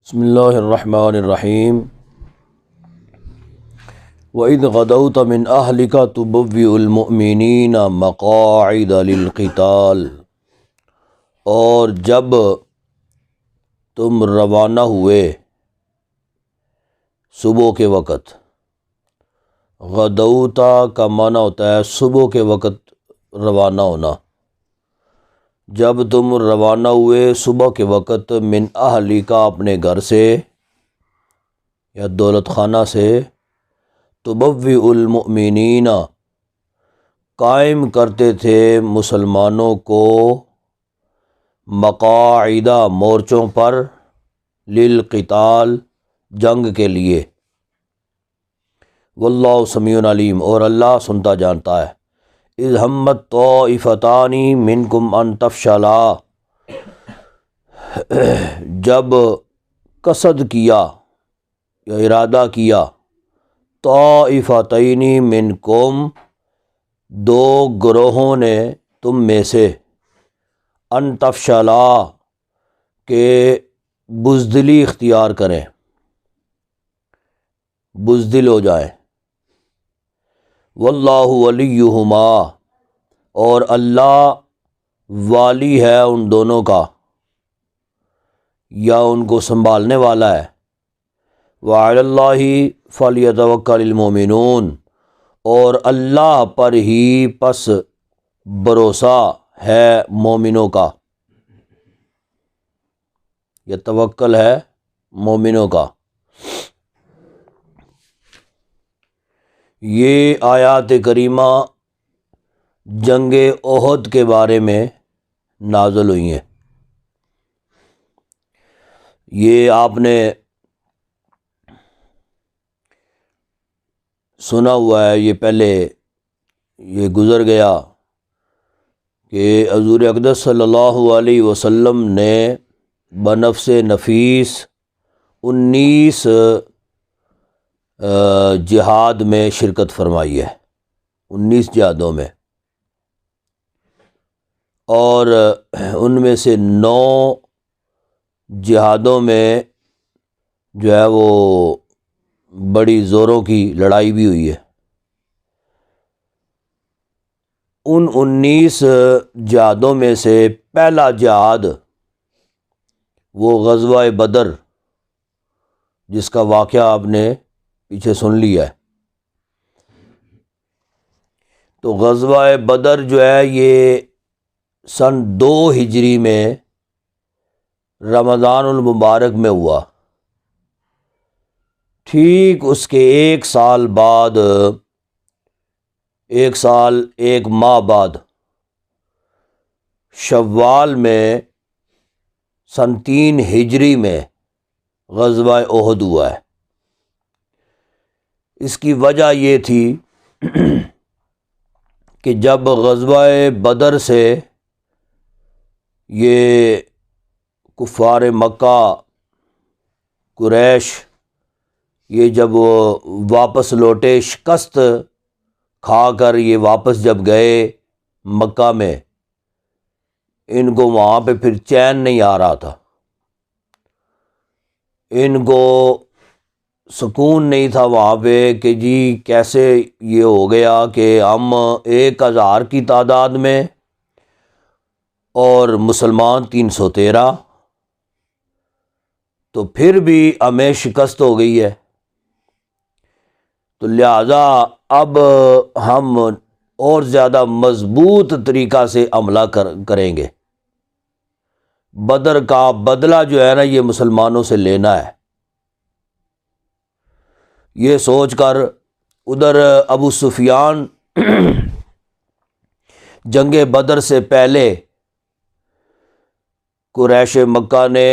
بسم اللہ الرحمن الرحیم وَإِذْ غَدَوْتَ مِنْ أَهْلِكَ تُبَوِّئُ الْمُؤْمِنِينَ مَقَاعِدَ لِلْقِتَالِ، اور جب تم روانہ ہوئے صبح کے وقت، غدوتا کا معنی ہوتا ہے صبح کے وقت روانہ ہونا۔ جب تم روانہ ہوئے صبح کے وقت من اہلک اپنے گھر سے یا دولت خانہ سے، تبوئ المؤمنین قائم کرتے تھے مسلمانوں کو مقاعد مورچوں پر، للقتال جنگ کے لیے، واللہ سمیع علیم اور اللہ سنتا جانتا ہے۔ اذ ہمت طائفتان منکم ان تفشلا، جب قصد کیا یا ارادہ کیا طائفتین منکم دو گروہوں نے تم میں سے، ان تفشلا کہ بزدلی اختیار کریں، بزدل ہو جائیں، واللہ ولیہما اور اللہ والی ہے ان دونوں کا یا ان کو سنبھالنے والا ہے، وعلی اللہ فلیتوکل المؤمنون اور اللہ پر ہی پس بھروسہ ہے مومنوں کا، یا توکل ہے مومنوں کا۔ یہ آیات کریمہ جنگ احد کے بارے میں نازل ہوئی ہیں۔ یہ آپ نے سنا ہوا ہے، یہ پہلے یہ گزر گیا کہ حضور اقدس صلی اللہ علیہ وسلم نے بنفس نفیس 19 جہاد میں شرکت فرمائی ہے، 19 جہادوں میں، اور ان میں سے 9 جہادوں میں جو ہے وہ بڑی زوروں کی لڑائی بھی ہوئی ہے۔ ان 19 جہادوں میں سے پہلا جہاد وہ غزوہ بدر، جس کا واقعہ آپ نے پیچھے سن لیا ہے۔ تو غزوہ بدر جو ہے یہ سن 2 ہجری میں رمضان المبارک میں ہوا۔ ٹھیک اس کے 1 سال بعد، 1 سال 1 ماہ بعد، شوال میں سن 3 ہجری میں غزوہ احد ہوا ہے۔ اس کی وجہ یہ تھی کہ جب غزوہ بدر سے یہ کفار مکہ، قریش، یہ جب واپس لوٹے شکست کھا کر، یہ واپس جب گئے مکہ میں، ان کو وہاں پہ پھر چین نہیں آ رہا تھا، ان کو سکون نہیں تھا وہاں پہ کہ جی کیسے یہ ہو گیا کہ ہم 1000 کی تعداد میں اور مسلمان 313، تو پھر بھی ہمیں شکست ہو گئی ہے، تو لہٰذا اب ہم اور زیادہ مضبوط طریقہ سے حملہ کریں گے، بدر کا بدلہ جو ہے نا یہ مسلمانوں سے لینا ہے۔ یہ سوچ کر ادھر ابو سفیان جنگ بدر سے پہلے قریش مکہ نے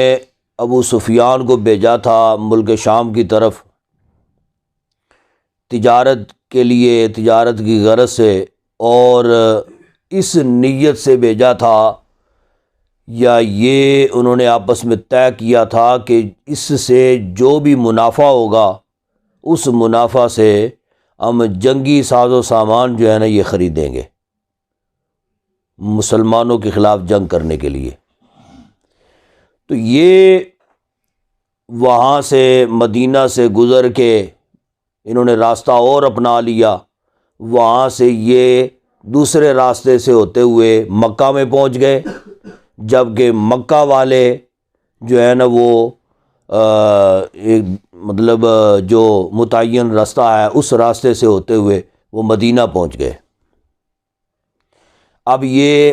ابو سفیان کو بھیجا تھا ملک شام کی طرف تجارت کے لیے، تجارت کی غرض سے، اور اس نیت سے بھیجا تھا یا یہ انہوں نے آپس میں طے کیا تھا کہ اس سے جو بھی منافع ہوگا اس منافع سے ہم جنگی ساز و سامان جو ہے نا یہ خریدیں گے مسلمانوں کے خلاف جنگ کرنے کے لیے۔ تو یہ وہاں سے مدینہ سے گزر کے انہوں نے راستہ اور اپنا لیا، وہاں سے یہ دوسرے راستے سے ہوتے ہوئے مکہ میں پہنچ گئے، جبکہ مکہ والے جو ہے نا وہ ایک مطلب جو متعین راستہ ہے اس راستے سے ہوتے ہوئے وہ مدینہ پہنچ گئے۔ اب یہ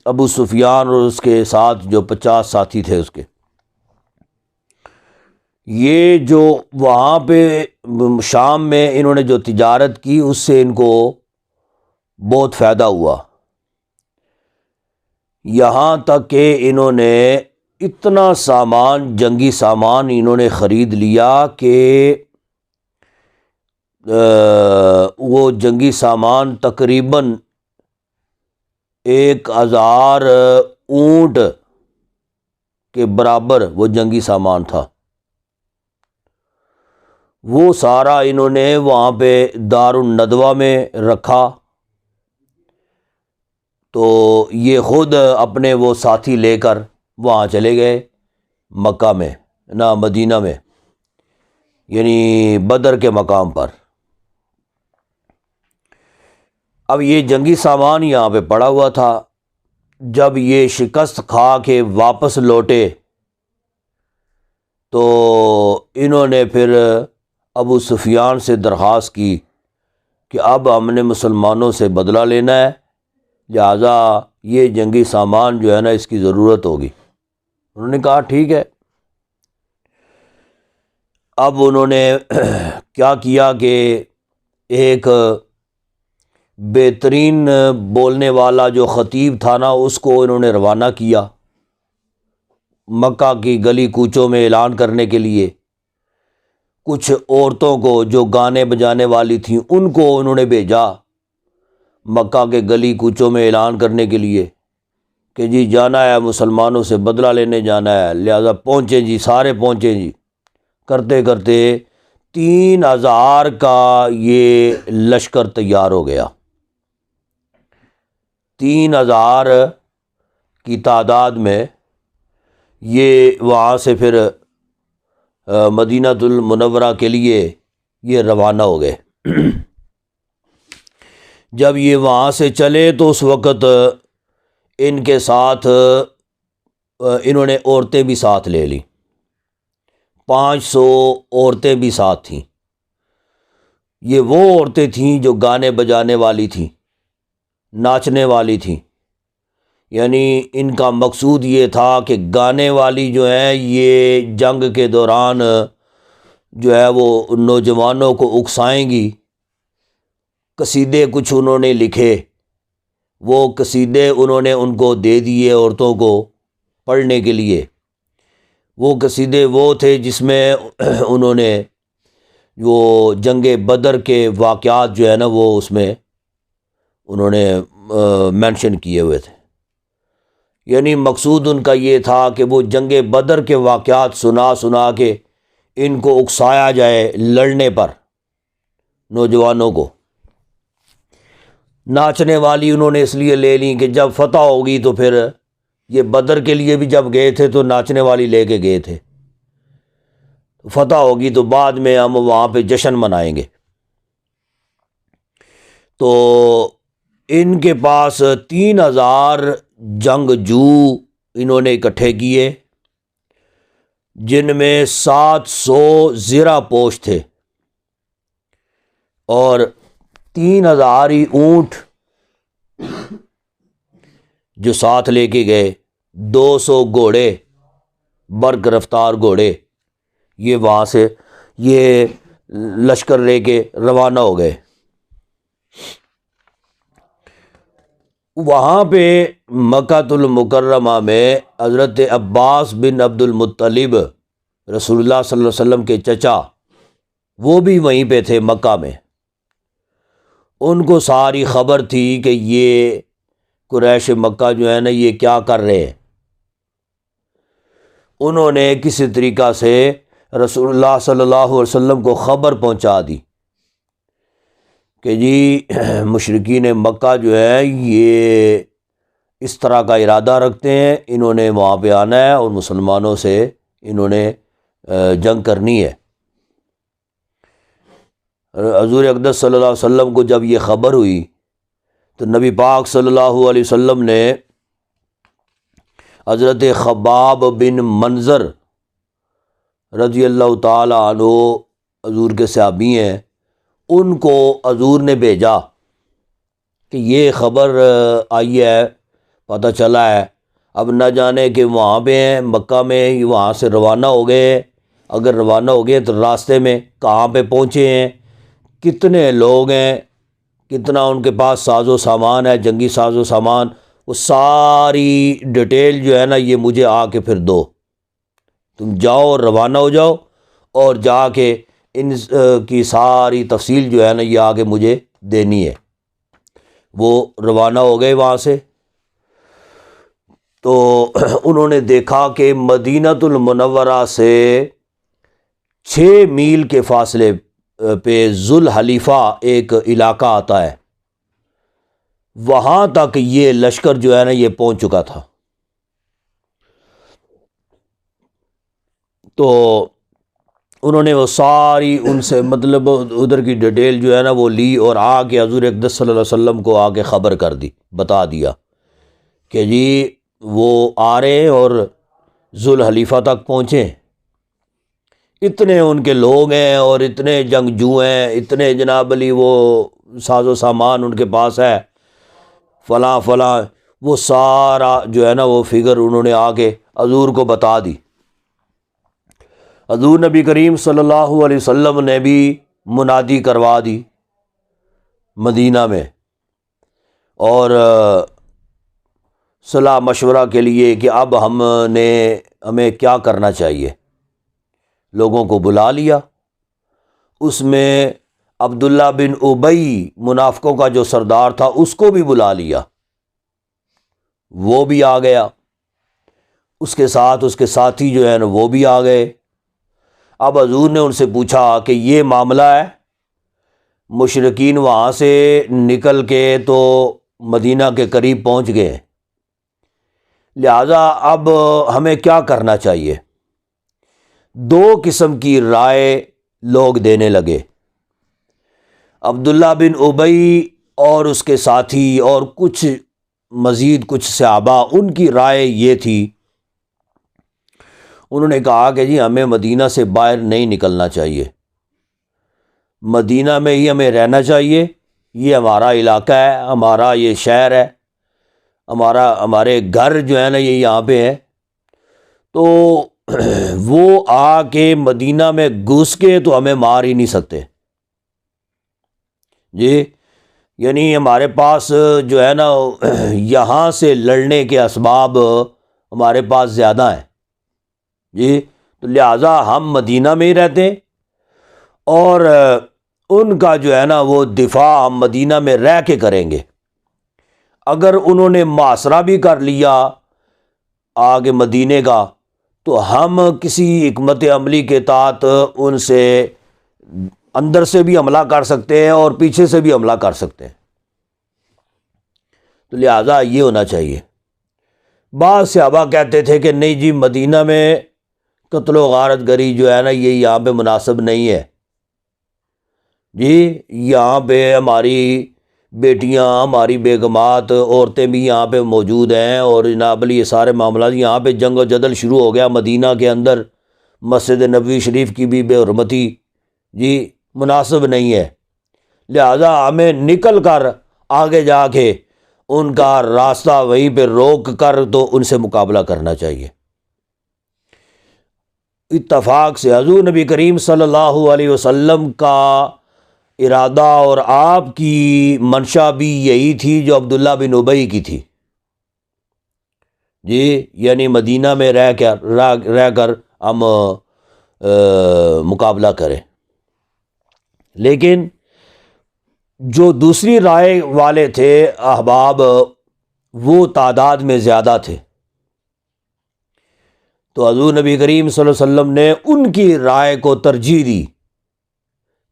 ابو سفیان اور اس کے ساتھ جو 50 ساتھی تھے اس کے، یہ جو وہاں پہ شام میں انہوں نے جو تجارت کی اس سے ان کو بہت فائدہ ہوا، یہاں تک کہ انہوں نے اتنا سامان، جنگی سامان انہوں نے خرید لیا کہ وہ جنگی سامان تقریباً 1000 اونٹ کے برابر وہ جنگی سامان تھا۔ وہ سارا انہوں نے وہاں پہ دار الندوہ میں رکھا، تو یہ خود اپنے وہ ساتھی لے کر وہاں چلے گئے مکہ میں نہ مدینہ میں، یعنی بدر کے مقام پر۔ اب یہ جنگی سامان یہاں پہ پڑا ہوا تھا، جب یہ شکست کھا کے واپس لوٹے تو انہوں نے پھر ابو سفیان سے درخواست کی کہ اب ہم نے مسلمانوں سے بدلہ لینا ہے، لہٰذا یہ جنگی سامان جو ہے نا اس کی ضرورت ہوگی۔ انہوں نے کہا ٹھیک ہے۔ اب انہوں نے کیا کیا کہ ایک بہترین بولنے والا جو خطیب تھا نا اس کو انہوں نے روانہ کیا مکہ کی گلی کوچوں میں اعلان کرنے کے لیے۔ کچھ عورتوں کو جو گانے بجانے والی تھیں ان کو انہوں نے بھیجا مکہ کے گلی کوچوں میں اعلان کرنے کے لیے کہ جی جانا ہے، مسلمانوں سے بدلہ لینے جانا ہے، لہذا پہنچے جی، سارے پہنچے جی۔ کرتے کرتے 3000 کا یہ لشکر تیار ہو گیا۔ 3000 کی تعداد میں یہ وہاں سے پھر مدینہ المنورہ کے لیے یہ روانہ ہو گئے۔ جب یہ وہاں سے چلے تو اس وقت ان کے ساتھ انہوں نے عورتیں بھی ساتھ لے لیں، 500 عورتیں بھی ساتھ تھیں۔ یہ وہ عورتیں تھیں جو گانے بجانے والی تھیں، ناچنے والی تھیں، یعنی ان کا مقصود یہ تھا کہ گانے والی جو ہیں یہ جنگ کے دوران جو ہے وہ نوجوانوں کو اکسائیں گی۔ قصیدے کچھ انہوں نے لکھے، وہ قصیدے انہوں نے ان کو دے دیے عورتوں کو پڑھنے کے لیے۔ وہ قصیدے وہ تھے جس میں انہوں نے وہ جنگ بدر کے واقعات جو ہے نا وہ اس میں انہوں نے مینشن کیے ہوئے تھے، یعنی مقصود ان کا یہ تھا کہ وہ جنگ بدر کے واقعات سنا کے ان کو اکسایا جائے لڑنے پر، نوجوانوں کو۔ ناچنے والی انہوں نے اس لیے لے لیں کہ جب فتح ہوگی تو پھر یہ بدر کے لیے بھی جب گئے تھے تو ناچنے والی لے کے گئے تھے، فتح ہوگی تو بعد میں ہم وہاں پہ جشن منائیں گے۔ تو ان کے پاس 3000 جنگجو انہوں نے اکٹھے کیے، جن میں 700 زرہ پوش تھے اور 3000 ہی اونٹ جو ساتھ لے کے گئے، 200 گھوڑے، برق رفتار گھوڑے، یہ وہاں سے یہ لشکر لے کے روانہ ہو گئے۔ وہاں پہ مکہ المکرمہ میں حضرت عباس بن عبد المطلب رسول اللہ صلی اللہ علیہ وسلم کے چچا، وہ بھی وہیں پہ تھے مکہ میں۔ ان کو ساری خبر تھی کہ یہ قریش مکہ جو ہے نا یہ کیا کر رہے ہیں۔ انہوں نے کسی طریقہ سے رسول اللہ صلی اللہ علیہ وسلم کو خبر پہنچا دی کہ جی مشرکین مکہ جو ہے یہ اس طرح کا ارادہ رکھتے ہیں، انہوں نے وہاں پہ آنا ہے اور مسلمانوں سے انہوں نے جنگ کرنی ہے۔ حضور اقدس صلی اللہ علیہ وسلم کو جب یہ خبر ہوئی تو نبی پاک صلی اللہ علیہ وسلم نے حضرت خباب بن منظر رضی اللہ تعالی عنہ، حضور کے صحابی ہیں، ان کو حضور نے بھیجا کہ یہ خبر آئی ہے، پتہ چلا ہے، اب نہ جانے کہ وہاں پہ ہیں مکہ میں، وہاں سے روانہ ہو گئے، اگر روانہ ہو گئے تو راستے میں کہاں پہ پہنچے ہیں، کتنے لوگ ہیں، کتنا ان کے پاس ساز و سامان ہے، جنگی ساز و سامان، وہ ساری ڈیٹیل جو ہے نا یہ مجھے آ کے پھر دو، تم جاؤ اور روانہ ہو جاؤ اور جا کے ان کی ساری تفصیل جو ہے نا یہ آگے مجھے دینی ہے۔ وہ روانہ ہو گئے وہاں سے، تو انہوں نے دیکھا کہ مدینۃ المنورہ سے 6 میل کے فاصلے پہ ذوالحلیفہ ایک علاقہ آتا ہے، وہاں تک یہ لشکر جو ہے نا یہ پہنچ چکا تھا۔ تو انہوں نے وہ ساری ان سے مطلب ادھر کی ڈیٹیل جو ہے نا وہ لی اور آ کے حضور اقدس صلی اللہ علیہ وسلم کو آ کے خبر کر دی، بتا دیا کہ جی وہ آ رہے ہیں اور ذوالحلیفہ تک پہنچے، اتنے ان کے لوگ ہیں اور اتنے جنگجو ہیں، اتنے جناب علی وہ ساز و سامان ان کے پاس ہے، فلاں فلاں، وہ سارا جو ہے نا وہ فگر انہوں نے آ کے حضور کو بتا دی۔ حضور نبی کریم صلی اللہ علیہ وسلم نے بھی منادی کروا دی مدینہ میں، اور صلاح مشورہ کے لیے کہ اب ہمیں کیا کرنا چاہیے۔ لوگوں کو بلا لیا، اس میں عبداللہ بن ابی منافقوں کا جو سردار تھا اس کو بھی بلا لیا، وہ بھی آ گیا، اس کے ساتھ اس کے ساتھی جو ہیں نا وہ بھی آ گئے۔ اب حضور نے ان سے پوچھا کہ یہ معاملہ ہے، مشرکین وہاں سے نکل کے تو مدینہ کے قریب پہنچ گئے، لہٰذا اب ہمیں کیا کرنا چاہیے؟ 2 قسم کی رائے لوگ دینے لگے۔ عبداللہ بن ابی اور اس کے ساتھی اور مزید کچھ صحابہ، ان کی رائے یہ تھی، انہوں نے کہا کہ جی ہمیں مدینہ سے باہر نہیں نکلنا چاہیے، مدینہ میں ہی ہمیں رہنا چاہیے، یہ ہمارا علاقہ ہے، ہمارا یہ شہر ہے، ہمارے گھر جو ہے نا یہ یہاں پہ ہے۔ تو وہ آ کے مدینہ میں گھس کے تو ہمیں مار ہی نہیں سکتے، جی یعنی ہمارے پاس جو ہے نا یہاں سے لڑنے کے اسباب ہمارے پاس زیادہ ہیں، جی تو لہٰذا ہم مدینہ میں ہی رہتے ہیں، اور ان کا جو ہے نا وہ دفاع ہم مدینہ میں رہ کے کریں گے۔ اگر انہوں نے محاصرہ بھی کر لیا آگے مدینے کا تو ہم کسی حکمت عملی کے تحت ان سے اندر سے بھی حملہ کر سکتے ہیں اور پیچھے سے بھی حملہ کر سکتے ہیں، تو لہٰذا یہ ہونا چاہیے۔ بعض صحابہ کہتے تھے کہ نہیں جی مدینہ میں قتل و غارت گری جو ہے نا یہ یہاں پہ مناسب نہیں ہے، جی یہاں پہ ہماری بیٹیاں، ہماری بیگمات، عورتیں بھی یہاں پہ موجود ہیں، اور جناب علی یہ سارے معاملات، یہاں پہ جنگ و جدل شروع ہو گیا مدینہ کے اندر، مسجد نبوی شریف کی بھی بے حرمتی جی مناسب نہیں ہے، لہذا ہمیں نکل کر آگے جا کے ان کا راستہ وہیں پہ روک کر تو ان سے مقابلہ کرنا چاہیے۔ اتفاق سے حضور نبی کریم صلی اللہ علیہ وسلم کا ارادہ اور آپ کی منشا بھی یہی تھی جو عبداللہ بن ابی کی تھی، جی یعنی مدینہ میں رہ کر ہم مقابلہ کریں۔ لیکن جو دوسری رائے والے تھے احباب، وہ تعداد میں زیادہ تھے، تو حضور نبی کریم صلی اللہ علیہ وسلم نے ان کی رائے کو ترجیح دی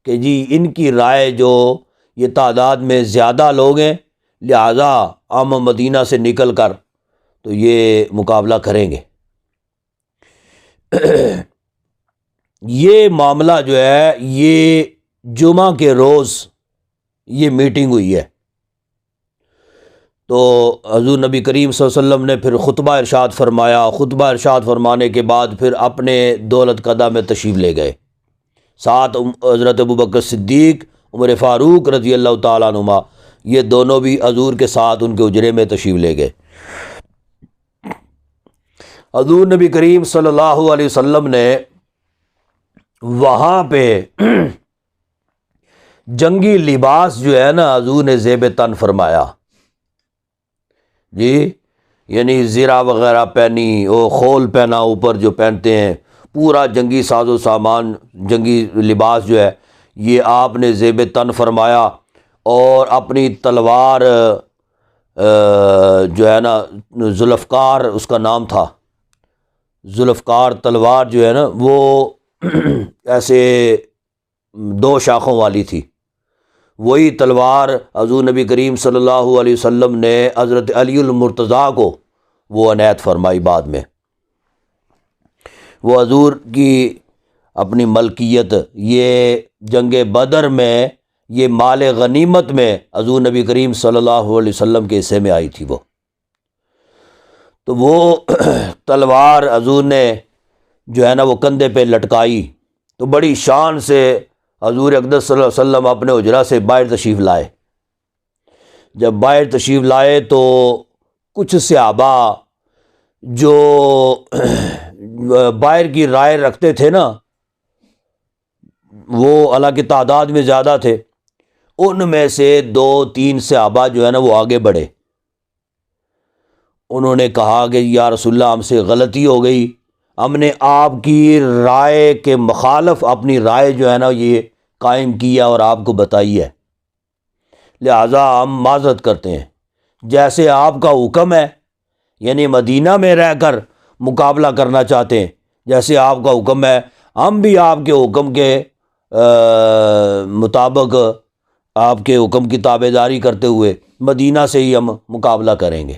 کہ جی ان کی رائے جو یہ تعداد میں زیادہ لوگ ہیں، لہذا ہم مدینہ سے نکل کر تو یہ مقابلہ کریں گے۔ یہ معاملہ جو ہے یہ جمعہ کے روز یہ میٹنگ ہوئی ہے۔ تو حضور نبی کریم صلی اللہ علیہ وسلم نے پھر خطبہ ارشاد فرمایا، خطبہ ارشاد فرمانے کے بعد پھر اپنے دولت قدہ میں تشریف لے گئے، ساتھ حضرت ابوبکر صدیق، عمر فاروق رضی اللہ تعالیٰ عنہما، یہ دونوں بھی حضور کے ساتھ ان کے اجرے میں تشریف لے گئے۔ حضور نبی کریم صلی اللہ علیہ وسلم نے وہاں پہ جنگی لباس جو ہے نا حضور نے زیب تن فرمایا، جی یعنی زرہ وغیرہ پہنی، وہ خول پہنا اوپر جو پہنتے ہیں، پورا جنگی ساز و سامان، جنگی لباس جو ہے یہ آپ نے زیب تن فرمایا، اور اپنی تلوار جو ہے نا ذوالفقار اس کا نام تھا، ذوالفقار تلوار جو ہے نا وہ ایسے 2 شاخوں والی تھی، وہی تلوار حضور نبی کریم صلی اللہ علیہ وسلم نے حضرت علی المرتضیٰ کو وہ عنایت فرمائی بعد میں۔ وہ حضور کی اپنی ملکیت، یہ جنگ بدر میں یہ مال غنیمت میں حضور نبی کریم صلی اللہ علیہ وسلم کے حصے میں آئی تھی وہ، تو وہ تلوار حضور نے جو ہے نا وہ کندھے پہ لٹکائی، تو بڑی شان سے حضور اقدس صلی اللہ علیہ وسلم اپنے حجرہ سے باہر تشریف لائے۔ جب باہر تشریف لائے تو کچھ صحابہ جو باہر کی رائے رکھتے تھے نا، وہ اللہ کی تعداد میں زیادہ تھے، ان میں سے 2-3 صحابہ جو ہے نا وہ آگے بڑھے، انہوں نے کہا کہ یا رسول اللہ ہم سے غلطی ہو گئی، ہم نے آپ کی رائے کے مخالف اپنی رائے جو ہے نا یہ قائم کیا اور آپ کو بتائی ہے، لہٰذا ہم معذرت کرتے ہیں، جیسے آپ کا حکم ہے، یعنی مدینہ میں رہ کر مقابلہ کرنا چاہتے ہیں، جیسے آپ کا حکم ہے ہم بھی آپ کے حکم کے مطابق آپ کے حکم کی تابع داری کرتے ہوئے مدینہ سے ہی ہم مقابلہ کریں گے۔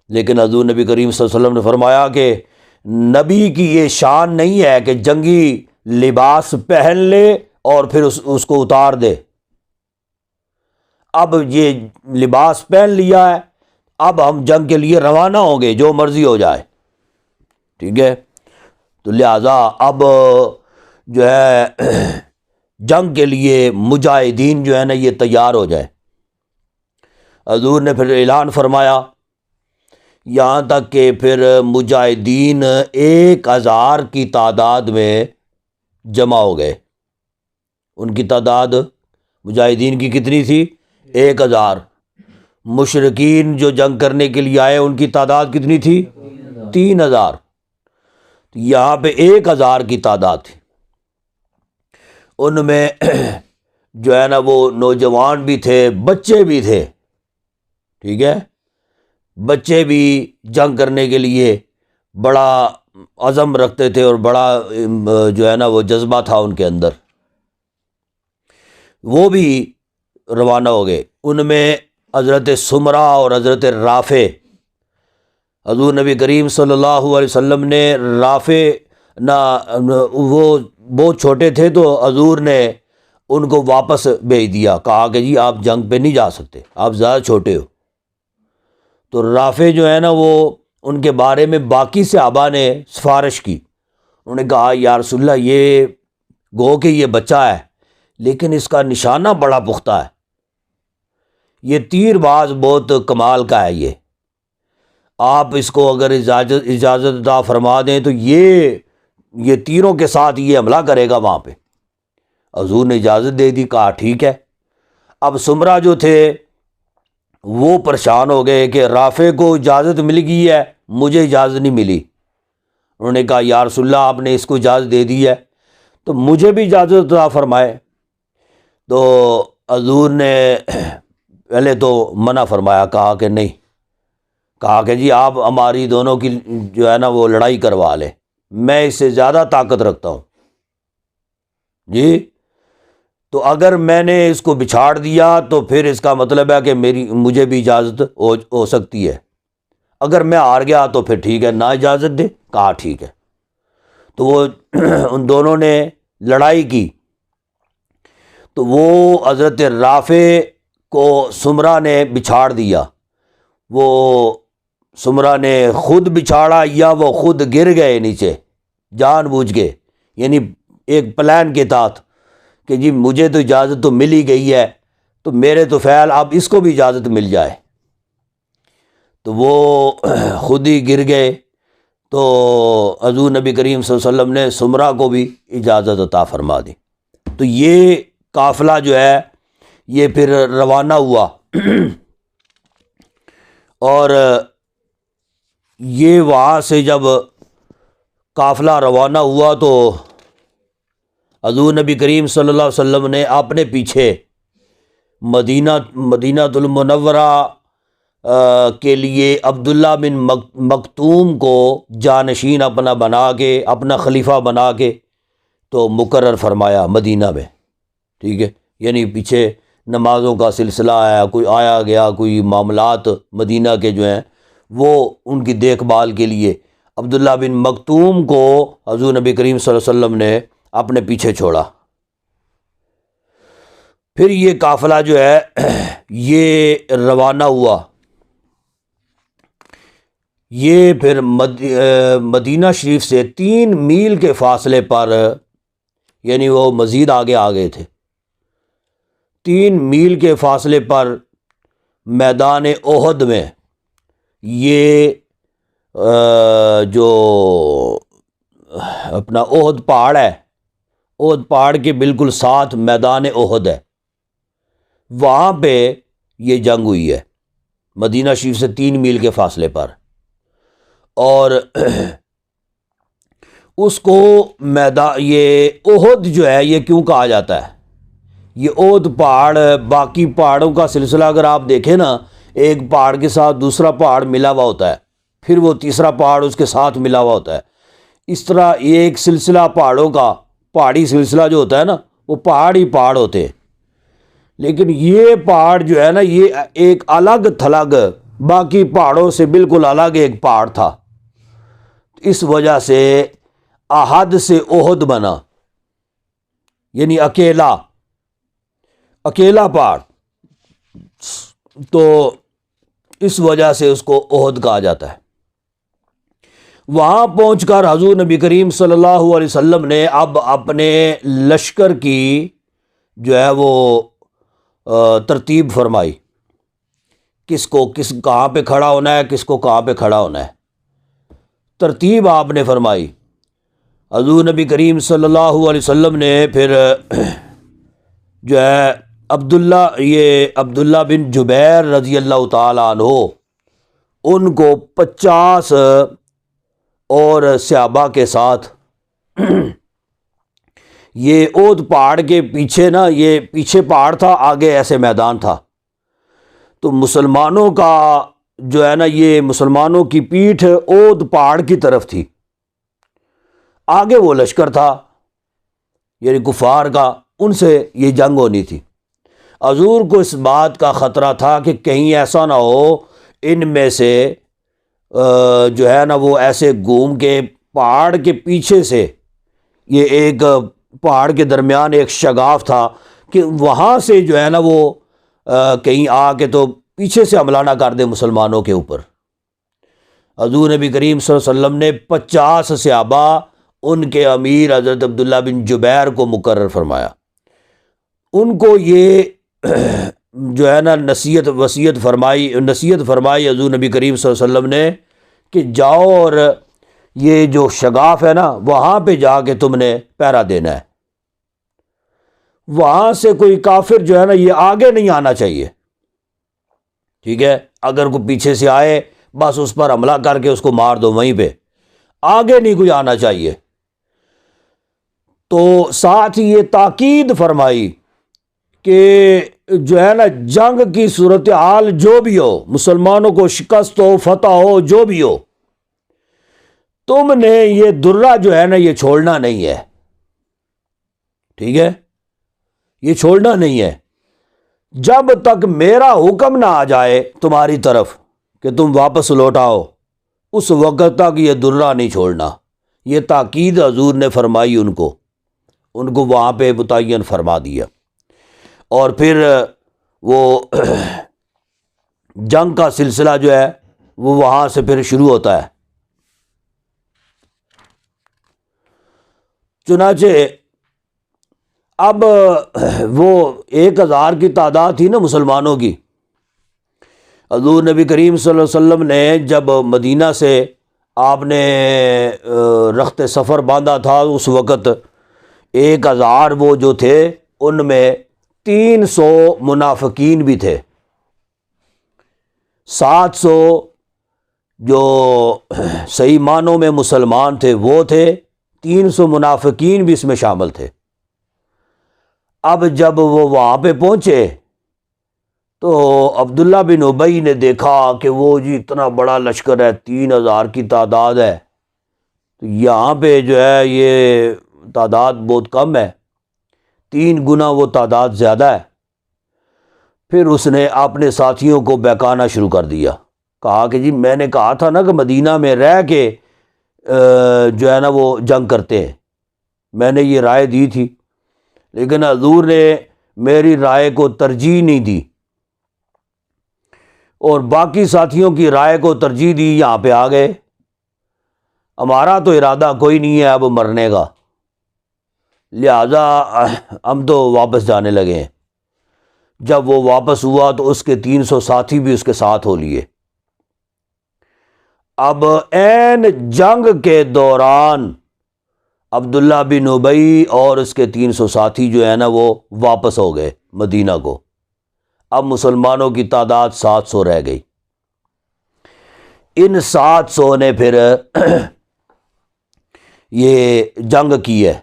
لیکن حضور نبی کریم صلی اللہ علیہ وسلم نے فرمایا کہ نبی کی یہ شان نہیں ہے کہ جنگی لباس پہن لے اور پھر اس کو اتار دے، اب یہ لباس پہن لیا ہے، اب ہم جنگ کے لیے روانہ ہوں گے، جو مرضی ہو جائے، ٹھیک ہے، تو لہٰذا اب جو ہے جنگ کے لیے مجاہدین جو ہے نا یہ تیار ہو جائے۔ حضور نے پھر اعلان فرمایا، یہاں تک کہ پھر مجاہدین 1000 کی تعداد میں جمع ہو گئے۔ ان کی تعداد مجاہدین کی کتنی تھی؟ 1000۔ مشرکین جو جنگ کرنے کے لیے آئے ان کی تعداد کتنی تھی؟ 3000۔ یہاں پہ 1000 کی تعداد تھی، ان میں جو ہے نا وہ نوجوان بھی تھے، بچے بھی تھے، ٹھیک ہے، بچے بھی جنگ کرنے کے لیے بڑا عزم رکھتے تھے اور بڑا جو ہے نا وہ جذبہ تھا ان کے اندر، وہ بھی روانہ ہو گئے۔ ان میں حضرت سمرہ اور حضرت رافع، حضور نبی کریم صلی اللہ علیہ وسلم نے رافع نہ وہ بہت چھوٹے تھے تو حضور نے ان کو واپس بھیج دیا، کہا کہ جی آپ جنگ پہ نہیں جا سکتے، آپ زیادہ چھوٹے ہو۔ تو رافع جو ہے نا وہ ان کے بارے میں باقی صحابہ نے سفارش کی، انہوں نے کہا یا رسول اللہ یہ گو کہ یہ بچہ ہے لیکن اس کا نشانہ بڑا پختہ ہے، یہ تیر باز بہت کمال کا ہے، آپ اس کو اگر اجازت عطا فرما دیں تو یہ تیروں کے ساتھ یہ حملہ کرے گا وہاں پہ۔ حضور نے اجازت دے دی، کہا ٹھیک ہے۔ اب سمرہ جو تھے وہ پریشان ہو گئے کہ رافع کو اجازت مل گئی ہے، مجھے اجازت نہیں ملی۔ انہوں نے کہا یا رسول اللہ آپ نے اس کو اجازت دے دی ہے تو مجھے بھی اجازت عطا فرمائے۔ تو حضور نے پہلے تو منع فرمایا، کہا کہ نہیں، کہا کہ جی آپ ہماری دونوں کی جو ہے نا وہ لڑائی کروا لیں، میں اس سے زیادہ طاقت رکھتا ہوں، جی تو اگر میں نے اس کو بچھاڑ دیا تو پھر اس کا مطلب ہے کہ مجھے بھی اجازت ہو سکتی ہے، اگر میں ہار گیا تو پھر ٹھیک ہے، نہ اجازت دے، کہا ٹھیک ہے۔ تو وہ ان دونوں نے لڑائی کی، تو وہ حضرت رافع کو سمرہ نے بچھاڑ دیا، وہ سمرہ نے خود بچھاڑا یا وہ خود گر گئے نیچے جان بوجھ کے، یعنی ایک پلان کے تحت کہ جی مجھے تو اجازت تو مل ہی گئی ہے تو میرے تو فعل اب اس کو بھی اجازت مل جائے، تو وہ خود ہی گر گئے۔ تو حضور نبی کریم صلی اللہ علیہ وسلم نے سمرہ کو بھی اجازت عطا فرما دی۔ تو یہ قافلہ جو ہے یہ پھر روانہ ہوا، اور یہ وہاں سے جب قافلہ روانہ ہوا تو حضور نبی کریم صلی اللہ علیہ وسلم نے اپنے پیچھے مدینہ المنورہ کے لیے عبداللہ بن مکتوم کو جانشین اپنا بنا کے، اپنا خلیفہ بنا کے تو مقرر فرمایا مدینہ میں، ٹھیک ہے، یعنی پیچھے نمازوں کا سلسلہ آیا، کوئی آیا گیا، کوئی معاملات مدینہ کے جو ہیں وہ ان کی دیکھ بھال کے لیے عبداللہ بن مکتوم کو حضور نبی کریم صلی اللہ علیہ وسلم نے اپنے پیچھے چھوڑا۔ پھر یہ قافلہ جو ہے یہ روانہ ہوا، یہ پھر مدینہ شریف سے 3 میل کے فاصلے پر، یعنی وہ مزید آگے آ گئے تھے، 3 میل کے فاصلے پر میدان احد میں یہ جو اپنا احد پہاڑ ہے، احد پہاڑ کے بالکل ساتھ میدان احد ہے، وہاں پہ یہ جنگ ہوئی ہے مدینہ شریف سے 3 میل کے فاصلے پر۔ اور اس کو یہ احد جو ہے یہ کیوں کہا جاتا ہے؟ یہ احد پہاڑ، باقی پہاڑوں کا سلسلہ اگر آپ دیکھیں نا، ایک پہاڑ کے ساتھ دوسرا پہاڑ ملا ہوا ہوتا ہے، پھر وہ تیسرا پہاڑ اس کے ساتھ ملا ہوا ہوتا ہے، اس طرح یہ ایک سلسلہ پہاڑوں کا، پہاڑی سلسلہ جو ہوتا ہے نا وہ پہاڑ ہی پہاڑ ہوتے ہیں، لیکن یہ پہاڑ جو ہے نا یہ ایک الگ تھلگ، باقی پہاڑوں سے بالکل الگ ایک پہاڑ تھا، اس وجہ سے احد سے احد بنا، یعنی اکیلا پہاڑ، تو اس وجہ سے اس کو احد کہا جاتا ہے۔ وہاں پہنچ کر حضور نبی کریم صلی اللہ علیہ وسلم نے اب اپنے لشکر کی جو ہے وہ ترتیب فرمائی، کہاں پہ کھڑا ہونا ہے، کس کو کہاں پہ کھڑا ہونا ہے، ترتیب آپ نے فرمائی۔ حضور نبی کریم صلی اللہ علیہ وسلم نے پھر جو ہے عبداللہ بن جبیر رضی اللہ تعالیٰ عنہ، ان کو 50 اور صحابہ کے ساتھ یہ احد پہاڑ کے پیچھے نا، یہ پیچھے پہاڑ تھا، آگے ایسے میدان تھا، تو مسلمانوں کا جو ہے نا یہ مسلمانوں کی پیٹھ احد پہاڑ کی طرف تھی، آگے وہ لشکر تھا یعنی کفار کا، ان سے یہ جنگ ہونی تھی۔ حضور کو اس بات کا خطرہ تھا کہ کہیں ایسا نہ ہو ان میں سے جو ہے نا وہ ایسے گھوم کے پہاڑ کے پیچھے سے، یہ ایک پہاڑ کے درمیان ایک شگاف تھا کہ وہاں سے جو ہے نا وہ کہیں آ کے تو پیچھے سے حملہ نہ کر دے مسلمانوں کے اوپر۔ حضور نبی کریم صلی اللہ علیہ وسلم نے 50 صحابہ، ان کے امیر حضرت عبداللہ بن جبیر کو مقرر فرمایا، ان کو یہ جو ہے نا نصیحت فرمائی حضور نبی کریم صلی اللہ علیہ وسلم نے کہ جاؤ اور یہ جو شگاف ہے نا وہاں پہ جا کے تم نے پہرا دینا ہے، وہاں سے کوئی کافر جو ہے نا یہ آگے نہیں آنا چاہیے، ٹھیک ہے، اگر کوئی پیچھے سے آئے بس اس پر حملہ کر کے اس کو مار دو، وہیں پہ آگے نہیں کوئی آنا چاہیے۔ تو ساتھ ہی یہ تاکید فرمائی کہ جو ہے نا جنگ کی صورتحال جو بھی ہو، مسلمانوں کو شکست ہو، فتح ہو، جو بھی ہو، تم نے یہ درہ جو ہے نا یہ چھوڑنا نہیں ہے، ٹھیک ہے، یہ چھوڑنا نہیں ہے، جب تک میرا حکم نہ آ جائے تمہاری طرف کہ تم واپس لوٹ آؤ، اس وقت تک یہ درہ نہیں چھوڑنا، یہ تاکید حضور نے فرمائی ان کو وہاں پہ متعین فرما دیا۔ اور پھر وہ جنگ کا سلسلہ جو ہے وہ وہاں سے پھر شروع ہوتا ہے۔ چنانچہ اب وہ 1000 کی تعداد تھی نا مسلمانوں کی، حضور نبی کریم صلی اللہ علیہ وسلم نے جب مدینہ سے آپ نے رخت سفر باندھا تھا، اس وقت 1000 وہ جو تھے ان میں 300 منافقین بھی تھے، 700 جو صحیح معنوں میں مسلمان تھے وہ تھے، 300 منافقین بھی اس میں شامل تھے۔ اب جب وہ وہاں پہ پہنچے تو عبداللہ بن ابی نے دیکھا کہ وہ جی اتنا بڑا لشکر ہے، 3000 کی تعداد ہے، تو یہاں پہ جو ہے یہ تعداد بہت کم ہے، 3 گنا وہ تعداد زیادہ ہے۔ پھر اس نے اپنے ساتھیوں کو بہکانا شروع کر دیا، کہا کہ جی میں نے کہا تھا نا کہ مدینہ میں رہ کے جو ہے نا وہ جنگ کرتے ہیں، میں نے یہ رائے دی تھی، لیکن حضور نے میری رائے کو ترجیح نہیں دی اور باقی ساتھیوں کی رائے کو ترجیح دی، یہاں پہ آ گئے، ہمارا تو ارادہ کوئی نہیں ہے اب مرنے کا، لہذا ہم تو واپس جانے لگے ہیں۔ جب وہ واپس ہوا تو اس کے 300 ساتھی بھی اس کے ساتھ ہو لیے۔ اب عین جنگ کے دوران عبداللہ بن ابی اور اس کے 300 ساتھی جو ہے نا وہ واپس ہو گئے مدینہ کو۔ اب مسلمانوں کی تعداد 700 رہ گئی۔ ان 700 نے پھر یہ جنگ کی ہے،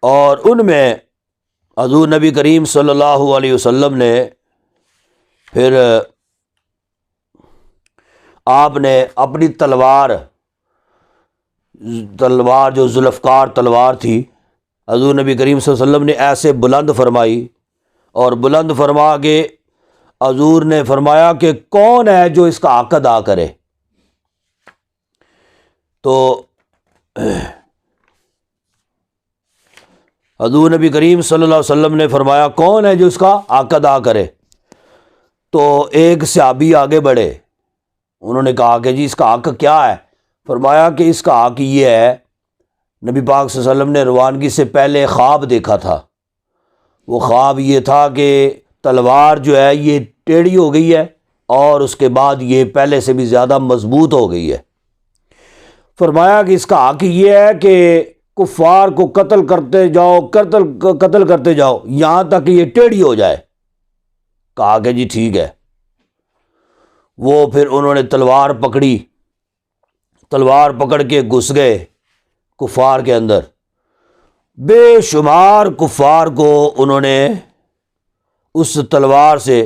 اور ان میں حضور نبی کریم صلی اللہ علیہ وسلم نے پھر آپ نے اپنی تلوار جو ذوالفقار تلوار تھی، حضور نبی کریم صلی اللہ علیہ وسلم نے ایسے بلند فرمائی، اور بلند فرما کے حضور نے فرمایا کہ کون ہے جو اس کا حق ادا کرے؟ تو حضور نبی کریم صلی اللہ علیہ وسلم نے فرمایا کون ہے جو اس کا حق ادا کرے؟ تو ایک صحابی آگے بڑھے، انہوں نے کہا کہ جی اس کا حق کیا ہے؟ فرمایا کہ اس کا حق یہ ہے، نبی پاک صلی اللہ علیہ وسلم نے روانگی سے پہلے خواب دیکھا تھا، وہ خواب یہ تھا کہ تلوار جو ہے یہ ٹیڑھی ہو گئی ہے اور اس کے بعد یہ پہلے سے بھی زیادہ مضبوط ہو گئی ہے۔ فرمایا کہ اس کا حق یہ ہے کہ کفار کو قتل کرتے جاؤ یہاں تک کہ یہ ٹیڑھی ہو جائے۔ کہا کہ جی ٹھیک ہے۔ وہ پھر انہوں نے تلوار پکڑی، تلوار پکڑ کے گھس گئے کفار کے اندر، بے شمار کفار کو انہوں نے اس تلوار سے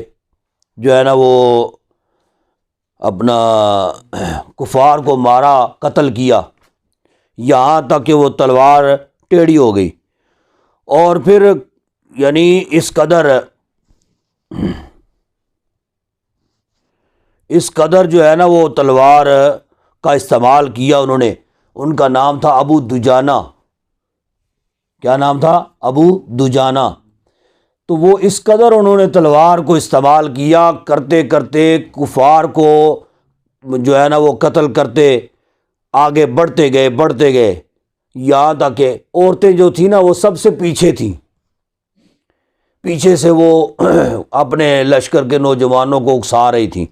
جو ہے نا وہ اپنا کفار کو مارا، قتل کیا، یہاں تک کہ وہ تلوار ٹیڑھی ہو گئی۔ اور پھر یعنی اس قدر جو ہے نا وہ تلوار کا استعمال کیا انہوں نے۔ ان کا نام تھا ابو دجانہ۔ کیا نام تھا؟ ابو دجانہ۔ تو وہ اس قدر انہوں نے تلوار کو استعمال کیا، کرتے کرتے کفار کو جو ہے نا وہ قتل کرتے آگے بڑھتے گئے، یہاں تک کہ عورتیں جو تھیں نا وہ سب سے پیچھے تھیں، پیچھے سے وہ اپنے لشکر کے نوجوانوں کو اکسا رہی تھیں،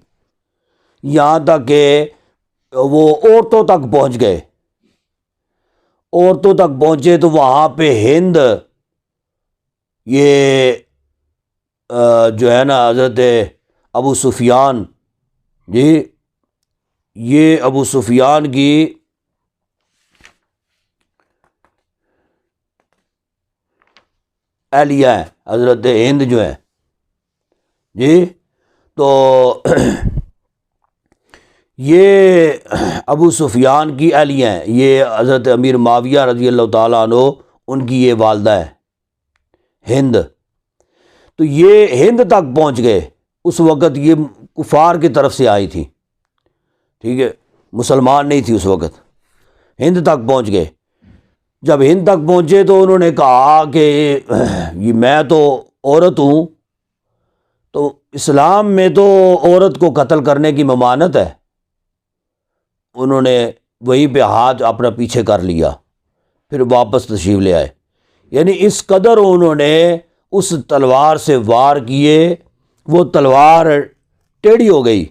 یہاں تک کہ وہ عورتوں تک پہنچ گئے۔ عورتوں تک پہنچے تو وہاں پہ ہند یہ جو ہے نا حضرت ابو سفیان، جی یہ ابو سفیان کی اہلیہ ہیں، حضرت ہند جو ہیں، جی تو یہ ابو سفیان کی اہلیہ ہیں، یہ حضرت امیر معاویہ رضی اللہ تعالیٰ عنہ ان کی یہ والدہ ہے ہند۔ تو یہ ہند تک پہنچ گئے، اس وقت یہ کفار کی طرف سے آئی تھی، ٹھیک ہے۔ مسلمان نہیں تھی اس وقت، ہند تک پہنچ گئے۔ جب ہند تک پہنچے تو انہوں نے کہا کہ یہ میں تو عورت ہوں، تو اسلام میں تو عورت کو قتل کرنے کی ممانعت ہے۔ انہوں نے وہیں پہ ہاتھ اپنا پیچھے کر لیا، پھر واپس تشریف لے آئے۔ یعنی اس قدر انہوں نے اس تلوار سے وار کیے، وہ تلوار ٹیڑھی ہو گئی،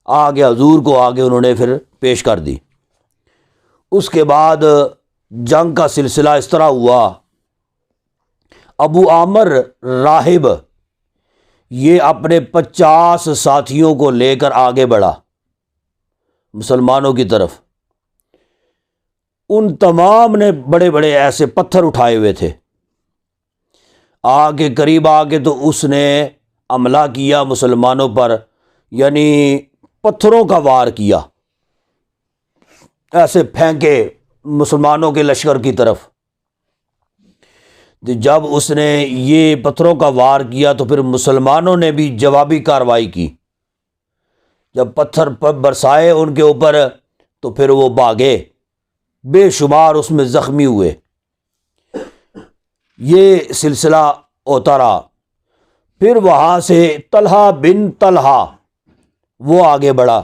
آگے حضور کو آگے انہوں نے پھر پیش کر دی۔ اس کے بعد جنگ کا سلسلہ اس طرح ہوا، ابو عامر راہب یہ اپنے 50 ساتھیوں کو لے کر آگے بڑھا مسلمانوں کی طرف۔ ان تمام نے بڑے بڑے ایسے پتھر اٹھائے ہوئے تھے، آگے قریب آگے تو اس نے حملہ کیا مسلمانوں پر، یعنی پتھروں کا وار کیا، ایسے پھینکے مسلمانوں کے لشکر کی طرف۔ جب اس نے یہ پتھروں کا وار کیا تو پھر مسلمانوں نے بھی جوابی کارروائی کی، جب پتھر برسائے ان کے اوپر تو پھر وہ بھاگے، بے شمار اس میں زخمی ہوئے۔ یہ سلسلہ ہوتا رہا۔ پھر وہاں سے طلحہ بن طلحہ وہ آگے بڑھا،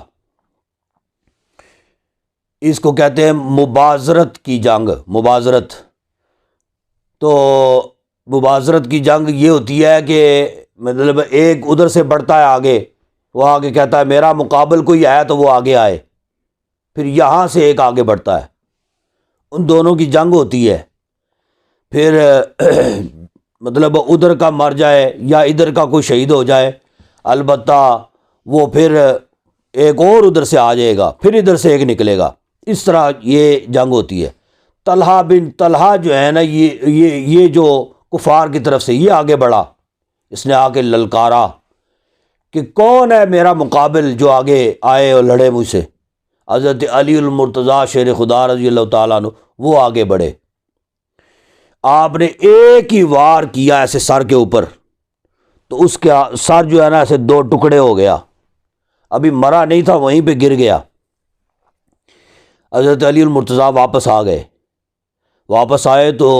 اس کو کہتے ہیں مبازرت کی جنگ۔ مبازرت تو مبازرت کی جنگ یہ ہوتی ہے کہ مطلب ایک ادھر سے بڑھتا ہے آگے، وہ آگے کہتا ہے میرا مقابل کوئی ہے تو وہ آگے آئے، پھر یہاں سے ایک آگے بڑھتا ہے، ان دونوں کی جنگ ہوتی ہے۔ پھر مطلب ادھر کا مر جائے یا ادھر کا کوئی شہید ہو جائے، البتہ وہ پھر ایک اور ادھر سے آ جائے گا، پھر ادھر سے ایک نکلے گا، اس طرح یہ جنگ ہوتی ہے۔ طلحہ بن طلحہ جو ہے نا، یہ جو کفار کی طرف سے یہ آگے بڑھا، اس نے آ کے للکارا کہ کون ہے میرا مقابل جو آگے آئے اور لڑے مجھ سے۔ حضرت علی المرتضیٰ شیر خدا رضی اللہ تعالیٰ عنہ وہ آگے بڑھے، آپ نے ایک ہی وار کیا ایسے سر کے اوپر، تو اس کا سر جو ہے نا ایسے 2 ٹکڑے ہو گیا، ابھی مرا نہیں تھا وہیں پہ گر گیا۔ حضرت علی المرتضیٰ واپس آ گئے، واپس آئے تو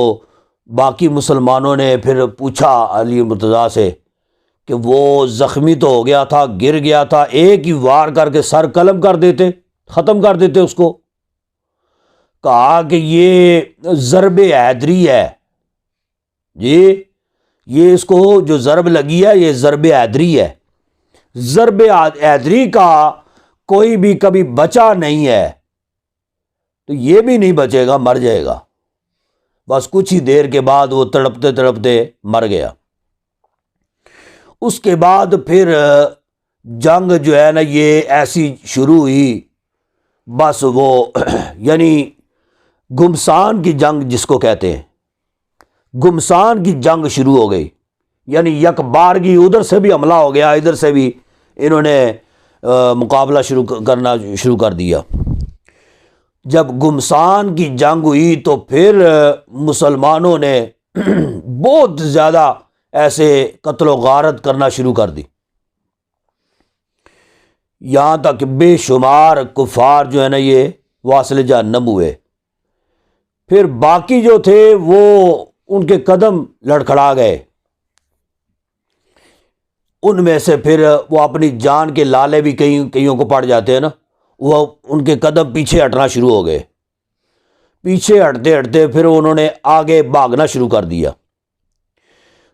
باقی مسلمانوں نے پھر پوچھا علی المرتضیٰ سے کہ وہ زخمی تو ہو گیا تھا، گر گیا تھا، ایک ہی وار کر کے سر قلم کر دیتے، ختم کر دیتے اس کو۔ کہا کہ یہ ضرب حیدری ہے، جی یہ اس کو جو ضرب لگی ہے یہ ضرب حیدری ہے، ضرب حیدری کا کوئی بھی کبھی بچا نہیں ہے، تو یہ بھی نہیں بچے گا، مر جائے گا۔ بس کچھ ہی دیر کے بعد وہ تڑپتے تڑپتے مر گیا۔ اس کے بعد پھر جنگ جو ہے نا یہ ایسی شروع ہوئی، بس وہ یعنی گمسان کی جنگ جس کو کہتے ہیں، گمسان کی جنگ شروع ہو گئی، یعنی یک بارگی ادھر سے بھی حملہ ہو گیا، ادھر سے بھی انہوں نے مقابلہ کرنا شروع کر دیا۔ جب گمسان کی جنگ ہوئی تو پھر مسلمانوں نے بہت زیادہ ایسے قتل و غارت کرنا شروع کر دی، یہاں تک بے شمار کفار جو ہے نا یہ واصل جہنم ہوئے۔ پھر باقی جو تھے وہ ان کے قدم لڑکھڑا گئے، ان میں سے پھر وہ اپنی جان کے لالے بھی کئیوں کو پڑ جاتے ہیں نا، وہ ان کے قدم پیچھے ہٹنا شروع ہو گئے، پیچھے ہٹتے ہٹتے پھر انہوں نے آگے بھاگنا شروع کر دیا۔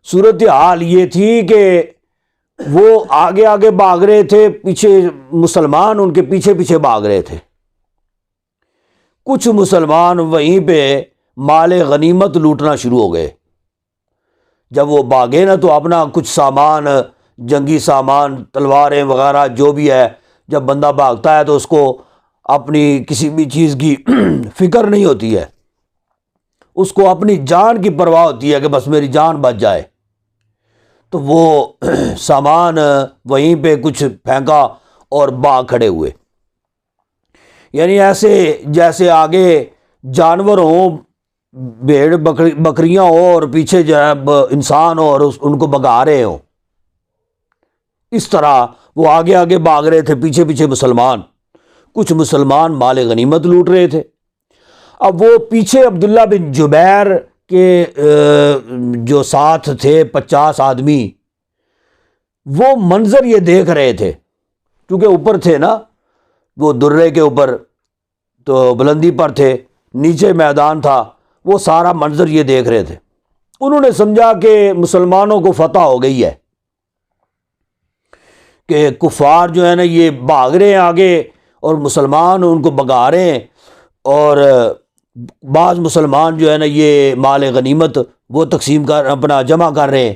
صورتحال یہ تھی کہ وہ آگے آگے بھاگ رہے تھے، پیچھے مسلمان ان کے پیچھے پیچھے بھاگ رہے تھے۔ کچھ مسلمان وہیں پہ مال غنیمت لوٹنا شروع ہو گئے۔ جب وہ بھاگے نا تو اپنا کچھ سامان، جنگی سامان، تلواریں وغیرہ جو بھی ہے، جب بندہ بھاگتا ہے تو اس کو اپنی کسی بھی چیز کی فکر نہیں ہوتی ہے، اس کو اپنی جان کی پرواہ ہوتی ہے کہ بس میری جان بچ جائے۔ تو وہ سامان وہیں پہ کچھ پھینکا اور بھاگ کھڑے ہوئے، یعنی ایسے جیسے آگے جانور ہوں، بھیڑ بکریاں ہوں اور پیچھے جو ہے انسان ہو اور ان کو بھگا رہے ہوں، اس طرح وہ آگے آگے بھاگ رہے تھے، پیچھے پیچھے مسلمان۔ کچھ مسلمان مال غنیمت لوٹ رہے تھے۔ اب وہ پیچھے عبداللہ بن جبیر کے جو ساتھ تھے 50 آدمی، وہ منظر یہ دیکھ رہے تھے، کیونکہ اوپر تھے نا، وہ درے کے اوپر تو بلندی پر تھے، نیچے میدان تھا، وہ سارا منظر یہ دیکھ رہے تھے۔ انہوں نے سمجھا کہ مسلمانوں کو فتح ہو گئی ہے، کہ کفار جو ہے نا یہ بھاگ رہے ہیں آگے اور مسلمان ان کو بھگا رہے ہیں، اور بعض مسلمان جو ہے نا یہ مال غنیمت وہ تقسیم کر اپنا جمع کر رہے ہیں۔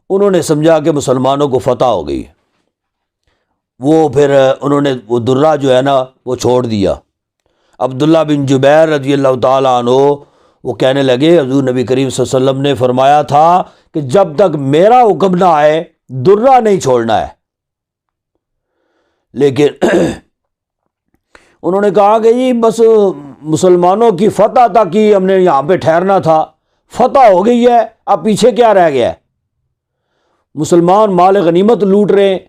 انہوں نے سمجھا کہ مسلمانوں کو فتح ہو گئی، وہ پھر انہوں نے وہ درہ جو ہے نا وہ چھوڑ دیا۔ عبداللہ بن جبیر رضی اللہ تعالیٰ عنہ وہ کہنے لگے حضور نبی کریم صلی اللہ علیہ وسلم نے فرمایا تھا کہ جب تک میرا حکم نہ آئے درہ نہیں چھوڑنا ہے، لیکن انہوں نے کہا کہ جی بس مسلمانوں کی فتح تک ہی ہم نے یہاں پہ ٹھہرنا تھا، فتح ہو گئی ہے، اب پیچھے کیا رہ گیا ہے؟ مسلمان مال غنیمت لوٹ رہے ہیں،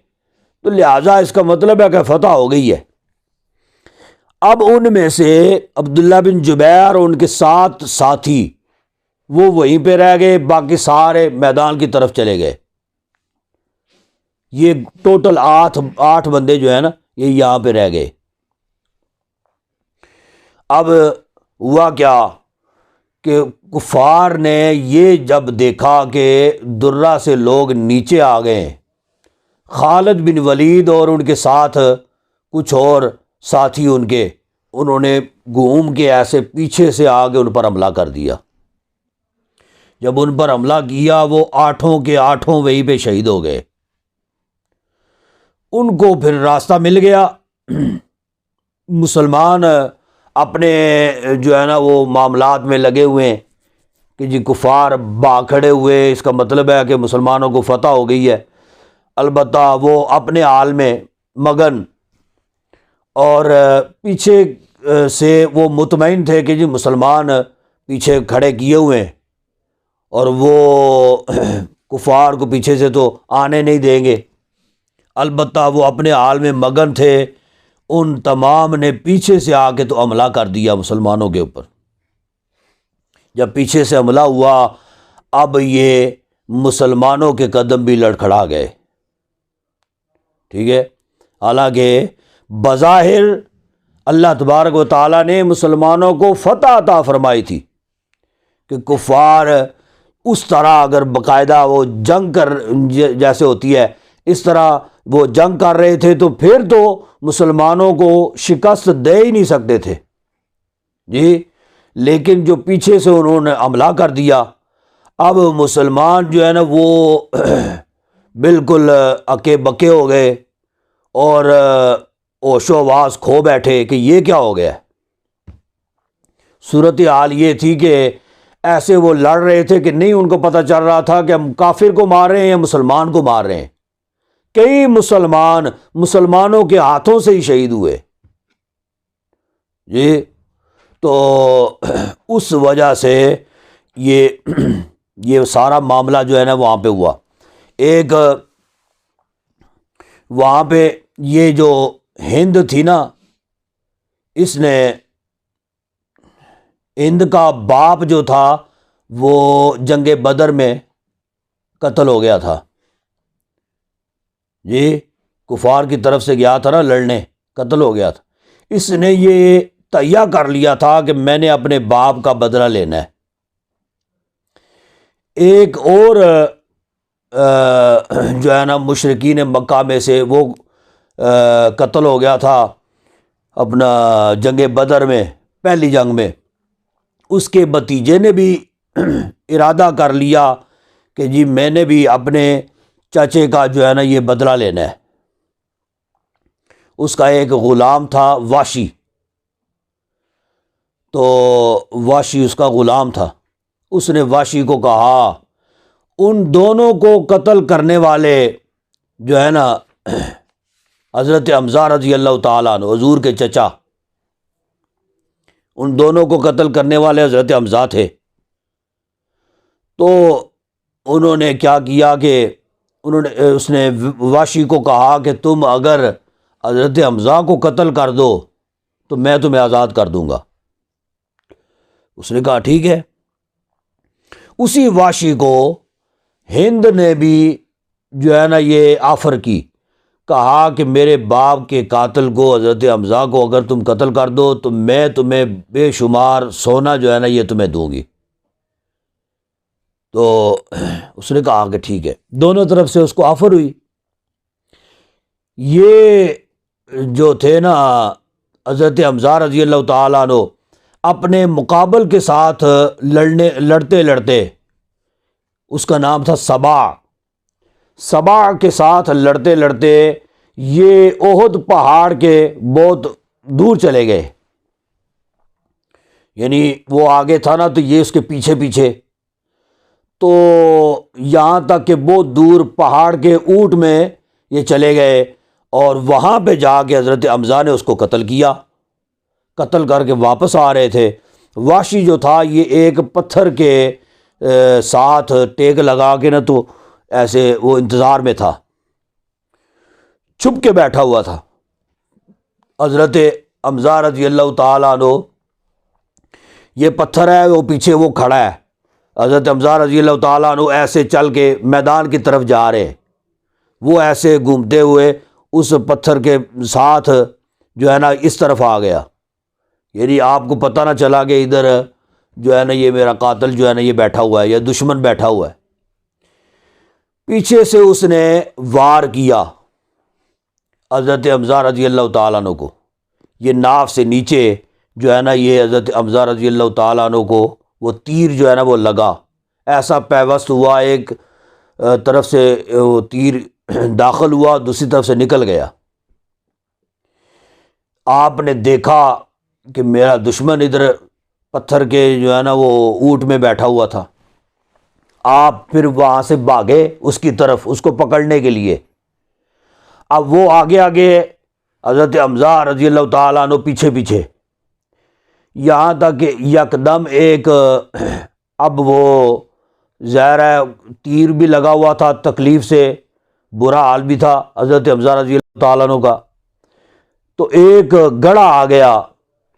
تو لہٰذا اس کا مطلب ہے کہ فتح ہو گئی ہے۔ اب ان میں سے عبداللہ بن جبیر اور ان کے 7 ساتھی وہ وہیں پہ رہ گئے، باقی سارے میدان کی طرف چلے گئے۔ یہ ٹوٹل 8 بندے جو ہیں نا یہ یہاں پہ رہ گئے۔ اب ہوا کیا کہ کفار نے یہ جب دیکھا کہ درہ سے لوگ نیچے آ گئے، خالد بن ولید اور ان کے ساتھ کچھ اور ساتھی ان کے، انہوں نے گھوم کے ایسے پیچھے سے آگے ان پر حملہ کر دیا۔ جب ان پر حملہ کیا وہ 8 کے 8 وہیں پہ شہید ہو گئے۔ ان کو پھر راستہ مل گیا، مسلمان اپنے جو ہے نا وہ معاملات میں لگے ہوئے ہیں کہ جی کفار بھاگ کھڑے ہوئے، اس کا مطلب ہے کہ مسلمانوں کو فتح ہو گئی ہے۔ البتہ وہ اپنے حال میں مگن، اور پیچھے سے وہ مطمئن تھے کہ جی مسلمان پیچھے کھڑے کیے ہوئے ہیں اور وہ کفار کو پیچھے سے تو آنے نہیں دیں گے۔ البتہ وہ اپنے حال میں مگن تھے، ان تمام نے پیچھے سے آ کے تو حملہ کر دیا مسلمانوں کے اوپر۔ جب پیچھے سے حملہ ہوا اب یہ مسلمانوں کے قدم بھی لڑکھڑا گئے، ٹھیک ہے۔ حالانکہ بظاہر اللہ تبارک و تعالیٰ نے مسلمانوں کو فتح عطا فرمائی تھی کہ کفار اس طرح اگر باقاعدہ وہ جنگ کر جیسے ہوتی ہے اس طرح وہ جنگ کر رہے تھے تو پھر تو مسلمانوں کو شکست دے ہی نہیں سکتے تھے جی، لیکن جو پیچھے سے انہوں نے حملہ کر دیا، اب مسلمان جو ہے نا وہ بالکل اکے بکے ہو گئے اور ہوش و حواس کھو بیٹھے کہ یہ کیا ہو گیا۔ صورتحال یہ تھی کہ ایسے وہ لڑ رہے تھے کہ نہیں ان کو پتہ چل رہا تھا کہ ہم کافر کو مار رہے ہیں یا مسلمان کو مار رہے ہیں۔ کئی مسلمانوں کے ہاتھوں سے ہی شہید ہوئے جی، تو اس وجہ سے یہ سارا معاملہ جو ہے نا وہاں پہ ہوا۔ ایک وہاں پہ یہ جو ہند تھی نا، اس نے ہند کا باپ جو تھا وہ جنگ بدر میں قتل ہو گیا تھا جی، کفار کی طرف سے گیا تھا نا لڑنے، قتل ہو گیا تھا۔ اس نے یہ تہیہ کر لیا تھا کہ میں نے اپنے باپ کا بدلہ لینا ہے۔ ایک اور جو ہے نا مشرکین مکہ میں سے وہ قتل ہو گیا تھا اپنا جنگ بدر میں، پہلی جنگ میں۔ اس کے بھتیجے نے بھی ارادہ کر لیا کہ جی میں نے بھی اپنے چچے کا جو ہے نا یہ بدلہ لینا ہے۔ اس کا ایک غلام تھا واشی، تو واشی اس کا غلام تھا۔ اس نے واشی کو کہا ان دونوں کو قتل کرنے والے جو ہے نا حضرت حمزہ رضی اللہ تعالیٰ عنہ، حضور کے چچا، ان دونوں کو قتل کرنے والے حضرت حمزہ تھے۔ تو انہوں نے کیا کیا کہ اس نے واشی کو کہا کہ تم اگر حضرت حمزہ کو قتل کر دو تو میں تمہیں آزاد کر دوں گا۔ اس نے کہا ٹھیک ہے۔ اسی واشی کو ہند نے بھی جو ہے نا یہ آفر کی، کہا کہ میرے باپ کے قاتل کو، حضرت حمزہ کو اگر تم قتل کر دو تو میں تمہیں بے شمار سونا جو ہے نا یہ تمہیں دوں گی۔ تو اس نے کہا کہ ٹھیک ہے، دونوں طرف سے اس کو آفر ہوئی۔ یہ جو تھے نا حضرت حمزہ رضی اللہ تعالیٰ عنہ، اپنے مقابل کے ساتھ لڑتے لڑتے، اس کا نام تھا سبا کے ساتھ لڑتے لڑتے یہ احد پہاڑ کے بہت دور چلے گئے، یعنی وہ آگے تھا نا تو یہ اس کے پیچھے پیچھے، تو یہاں تک کہ بہت دور پہاڑ کے اونٹ میں یہ چلے گئے، اور وہاں پہ جا کے حضرت حمزہ نے اس کو قتل کیا۔ قتل کر کے واپس آ رہے تھے، واشی جو تھا یہ ایک پتھر کے ساتھ ٹیک لگا کے نا تو ایسے وہ انتظار میں تھا، چھپ کے بیٹھا ہوا تھا۔ حضرت حمزہ رضی اللہ تعالیٰ عنہ، یہ پتھر ہے وہ پیچھے وہ کھڑا ہے، حضرت حمزہ رضی اللہ تعالیٰ عنہ ایسے چل کے میدان کی طرف جا رہے، وہ ایسے گھومتے ہوئے اس پتھر کے ساتھ جو ہے نا اس طرف آ گیا، یعنی آپ کو پتہ نہ چلا کہ ادھر جو ہے نا یہ میرا قاتل جو ہے نا یہ بیٹھا ہوا ہے یا دشمن بیٹھا ہوا ہے۔ پیچھے سے اس نے وار کیا حضرت حمزہ رضی اللہ تعالیٰ عنہ کو، یہ ناف سے نیچے جو ہے نا یہ حضرت حمزہ رضی اللہ تعالیٰ عنہ کو وہ تیر جو ہے نا وہ لگا، ایسا پیوست ہوا، ایک طرف سے وہ تیر داخل ہوا، دوسری طرف سے نکل گیا۔ آپ نے دیکھا کہ میرا دشمن ادھر پتھر کے جو ہے نا وہ اونٹ میں بیٹھا ہوا تھا، آپ پھر وہاں سے بھاگے اس کی طرف اس کو پکڑنے کے لیے۔ اب وہ آگے آگے، حضرت حمزہ رضی اللہ تعالیٰ عنہ پیچھے پیچھے، یہاں تک کہ یکدم ایک، اب وہ ظاہر ہے تیر بھی لگا ہوا تھا، تکلیف سے برا حال بھی تھا حضرت حمزہ رضی اللہ تعالیٰ عنہ کا، تو ایک گڑھا آ گیا،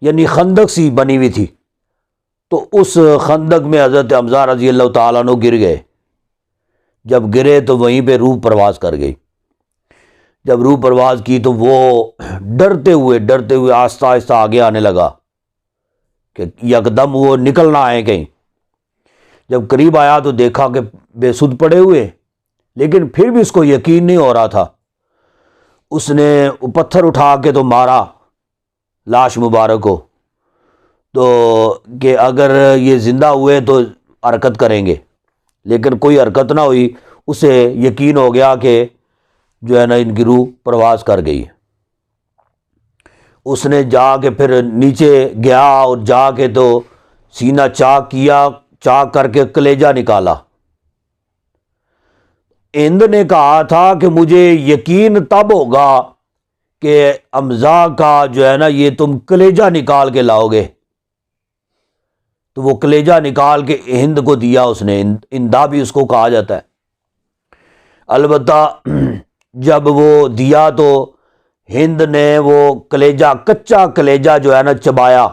یعنی خندق سی بنی ہوئی تھی، تو اس خندق میں حضرت حمزہ رضی اللہ تعالیٰ عنہ گر گئے۔ جب گرے تو وہیں پہ روح پرواز کر گئی۔ جب روح پرواز کی تو وہ ڈرتے ہوئے آہستہ آہستہ آگے آنے لگا کہ یکدم وہ نکل نہ آئے کہیں۔ جب قریب آیا تو دیکھا کہ بے سدھ پڑے ہوئے، لیکن پھر بھی اس کو یقین نہیں ہو رہا تھا۔ اس نے پتھر اٹھا کے تو مارا لاش مبارک کو، تو کہ اگر یہ زندہ ہوئے تو حرکت کریں گے، لیکن کوئی حرکت نہ ہوئی۔ اسے یقین ہو گیا کہ جو ہے نا ان کی روح پرواز کر گئی۔ اس نے جا کے پھر نیچے گیا اور جا کے تو سینہ چاک کیا، چاک کر کے کلیجہ نکالا۔ ہند نے کہا تھا کہ مجھے یقین تب ہوگا کہ حمزہ کا جو ہے نا یہ تم کلیجہ نکال کے لاؤ گے، تو وہ کلیجہ نکال کے ہند کو دیا اس نے، ہندا بھی اس کو کہا جاتا ہے۔ البتہ جب وہ دیا تو ہند نے وہ کلیجہ، کچا کلیجہ جو ہے نا چبایا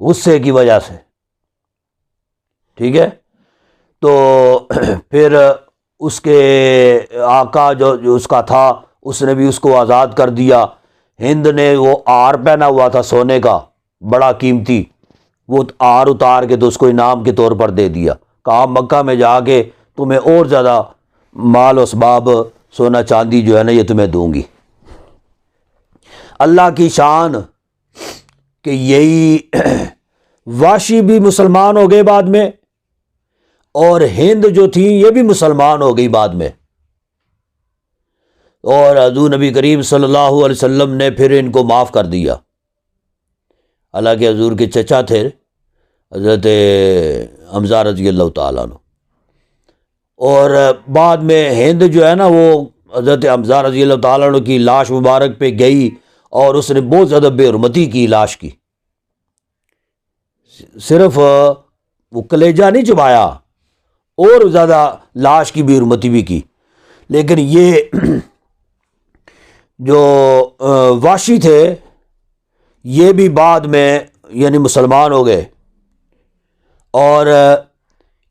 غصے کی وجہ سے، ٹھیک ہے۔ تو پھر اس کے آقا جو اس کا تھا، اس نے بھی اس کو آزاد کر دیا۔ ہند نے وہ ہار پہنا ہوا تھا سونے کا بڑا قیمتی، وہ ہار اتار کے تو اس کو انعام کے طور پر دے دیا، کہا مکہ میں جا کے تمہیں اور زیادہ مال و اسباب، سونا چاندی جو ہے نا یہ تمہیں دوں گی۔ اللہ کی شان کہ یہی واشی بھی مسلمان ہو گئے بعد میں، اور ہند جو تھی یہ بھی مسلمان ہو گئی بعد میں، اور حضور نبی کریم صلی اللہ علیہ وسلم نے پھر ان کو معاف کر دیا۔ حالانکہ حضور کے چچا تھے حضرت حمزہ رضی اللہ تعالیٰ عنہ، اور بعد میں ہند جو ہے نا وہ حضرت حمزہ رضی اللہ تعالیٰ عنہ کی لاش مبارک پہ گئی اور اس نے بہت زیادہ بے حرمتی کی لاش کی، صرف وہ کلیجہ نہیں چبایا، اور زیادہ لاش کی بے حرمتی بھی کی۔ لیکن یہ جو واشی تھے یہ بھی بعد میں یعنی مسلمان ہو گئے، اور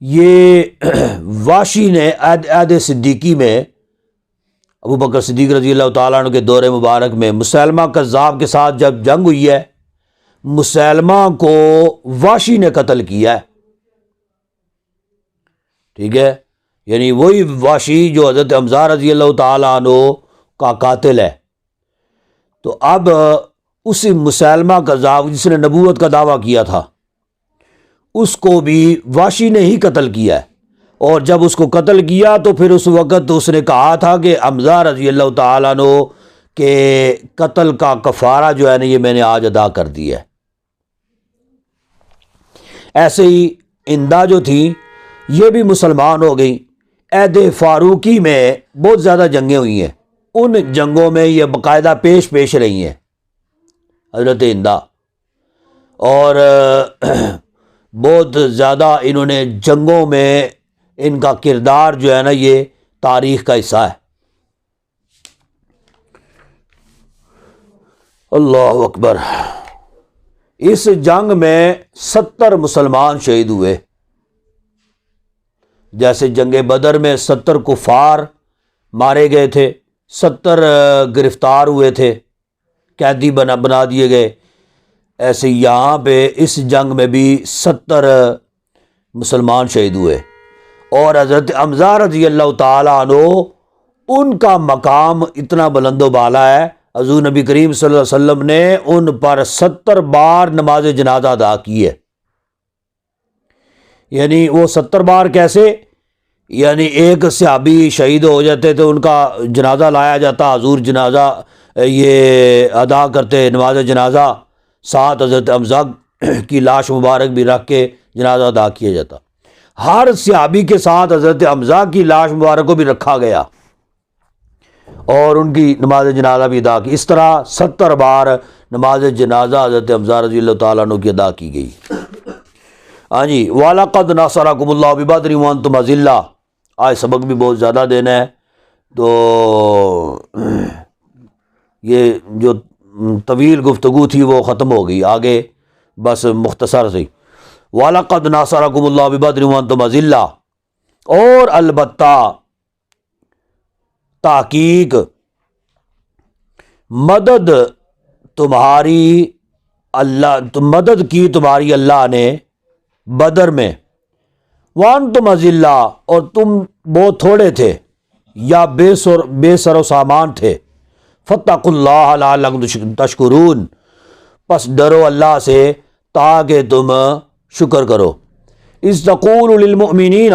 یہ واشی نے عہد صدیقی میں ابو بکر صدیق رضی اللہ تعالیٰ عنہ کے دور مبارک میں مسیلمہ کذاب کے ساتھ جب جنگ ہوئی ہے، مسیلمہ کو واشی نے قتل کیا ہے، ٹھیک ہے، یعنی وہی واشی جو حضرت حمزہ رضی اللہ تعالیٰ عنہ کا قاتل ہے۔ تو اب اسی مسیلمہ کذاب جس نے نبوت کا دعویٰ کیا تھا اس کو بھی واشی نے ہی قتل کیا ہے، اور جب اس کو قتل کیا تو پھر اس وقت اس نے کہا تھا کہ حمزہ رضی اللہ تعالیٰ عنہ کے قتل کا کفارہ جو ہے نا یہ میں نے آج ادا کر دیا ہے۔ ایسے ہی ہندہ جو تھی یہ بھی مسلمان ہو گئی۔ عہد فاروقی میں بہت زیادہ جنگیں ہوئی ہیں، ان جنگوں میں یہ باقاعدہ پیش رہی ہیں حضرت ہندہ، اور بہت زیادہ انہوں نے جنگوں میں ان کا کردار جو ہے نا یہ تاریخ کا حصہ ہے۔ اللہ اکبر۔ اس جنگ میں 70 مسلمان شہید ہوئے، جیسے جنگ بدر میں 70 کفار مارے گئے تھے، 70 گرفتار ہوئے تھے، قیدی بنا دیے گئے، ایسے یہاں پہ اس جنگ میں بھی 70 مسلمان شہید ہوئے، اور حضرت حمزہ رضی اللہ تعالیٰ عنہ ان کا مقام اتنا بلند و بالا ہے، حضور نبی کریم صلی اللہ علیہ وسلم نے ان پر 70 بار نماز جنازہ ادا کی ہے۔ یعنی وہ 70 بار کیسے؟ یعنی ایک صحابی شہید ہو جاتے تو ان کا جنازہ لایا جاتا، حضور جنازہ یہ ادا کرتے نماز جنازہ، ساتھ حضرت حمزہ کی لاش مبارک بھی رکھ کے جنازہ ادا کیا جاتا۔ ہر صحابی کے ساتھ حضرت حمزہ کی لاش مبارک کو بھی رکھا گیا اور ان کی نماز جنازہ بھی ادا کی۔ اس طرح 70 بار نماز جنازہ حضرت حمزہ رضی اللہ تعالیٰ عنہ کی ادا کی گئی۔ ہاں جی، وَلَقَدْ نَصَرَكُمُ اللَّهُ بِبَدْرٍ وَأَنْتُمْ أَذِلَّةٌ۔ آج سبق بھی بہت زیادہ دینا ہے تو یہ جو طویل گفتگو تھی وہ ختم ہو گئی، آگے بس مختصر سی۔ وَلَقَدْ نَصَرَكُمُ اللَّهُ بِبَدْرٍ وَأَنْتُمْ أَذِلَّةٌ، اور البتہ تحقیق مدد کی تمہاری اللہ نے بدر میں، وَأَنْتُمْ أَذِلَّةٌ، اور تم بہت تھوڑے تھے یا بے سر و سامان تھے، فَاتَّقُوا اللَّهَ لَعَلَّكُمْ تَشْكُرُونَ، پس ڈرو اللہ سے تاکہ تم شکر کرو۔ اِذْ تَقُولُ لِلْمُؤْمِنِينَ،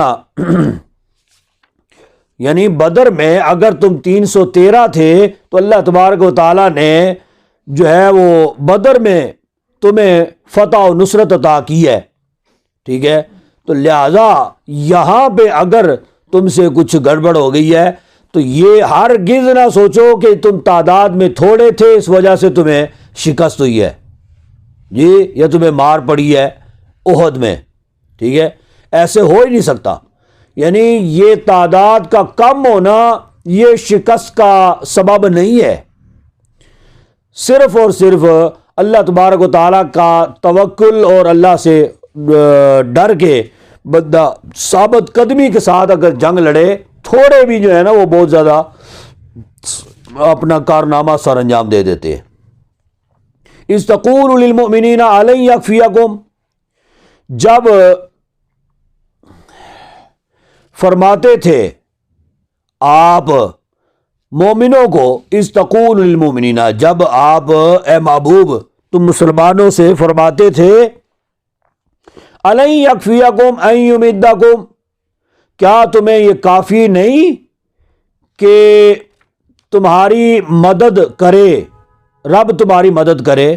یعنی بدر میں اگر تم 313 تھے تو اللہ تبارک و تعالیٰ نے جو ہے وہ بدر میں تمہیں فتح و نصرت عطا کی ہے، ٹھیک ہے، تو لہذا یہاں پہ اگر تم سے کچھ گڑبڑ ہو گئی ہے تو یہ ہرگز نہ سوچو کہ تم تعداد میں تھوڑے تھے اس وجہ سے تمہیں شکست ہوئی ہے جی، یا تمہیں مار پڑی ہے احد میں، ٹھیک ہے، ایسے ہو ہی نہیں سکتا۔ یعنی یہ تعداد کا کم ہونا یہ شکست کا سبب نہیں ہے، صرف اور صرف اللہ تبارک و تعالیٰ کا توکل اور اللہ سے ڈر کے بندہ ثابت قدمی کے ساتھ اگر جنگ لڑے، تھوڑے بھی جو ہے نا وہ بہت زیادہ اپنا کارنامہ سر انجام دے دیتے ہیں۔ اِذْ تَقُولُ لِلْمُؤْمِنِينَ أَلَنْ يَكْفِيَكُمْ، جب فرماتے تھے آپ مومنوں کو، اِذْ تَقُولُ لِلْمُؤْمِنِينَ، جب آپ اے محبوب تم مسلمانوں سے فرماتے تھے، أَلَنْ يَكْفِيَكُمْ أَنْ يُمِدَّكُمْ، کیا تمہیں یہ کافی نہیں کہ تمہاری مدد کرے، رب تمہاری مدد کرے،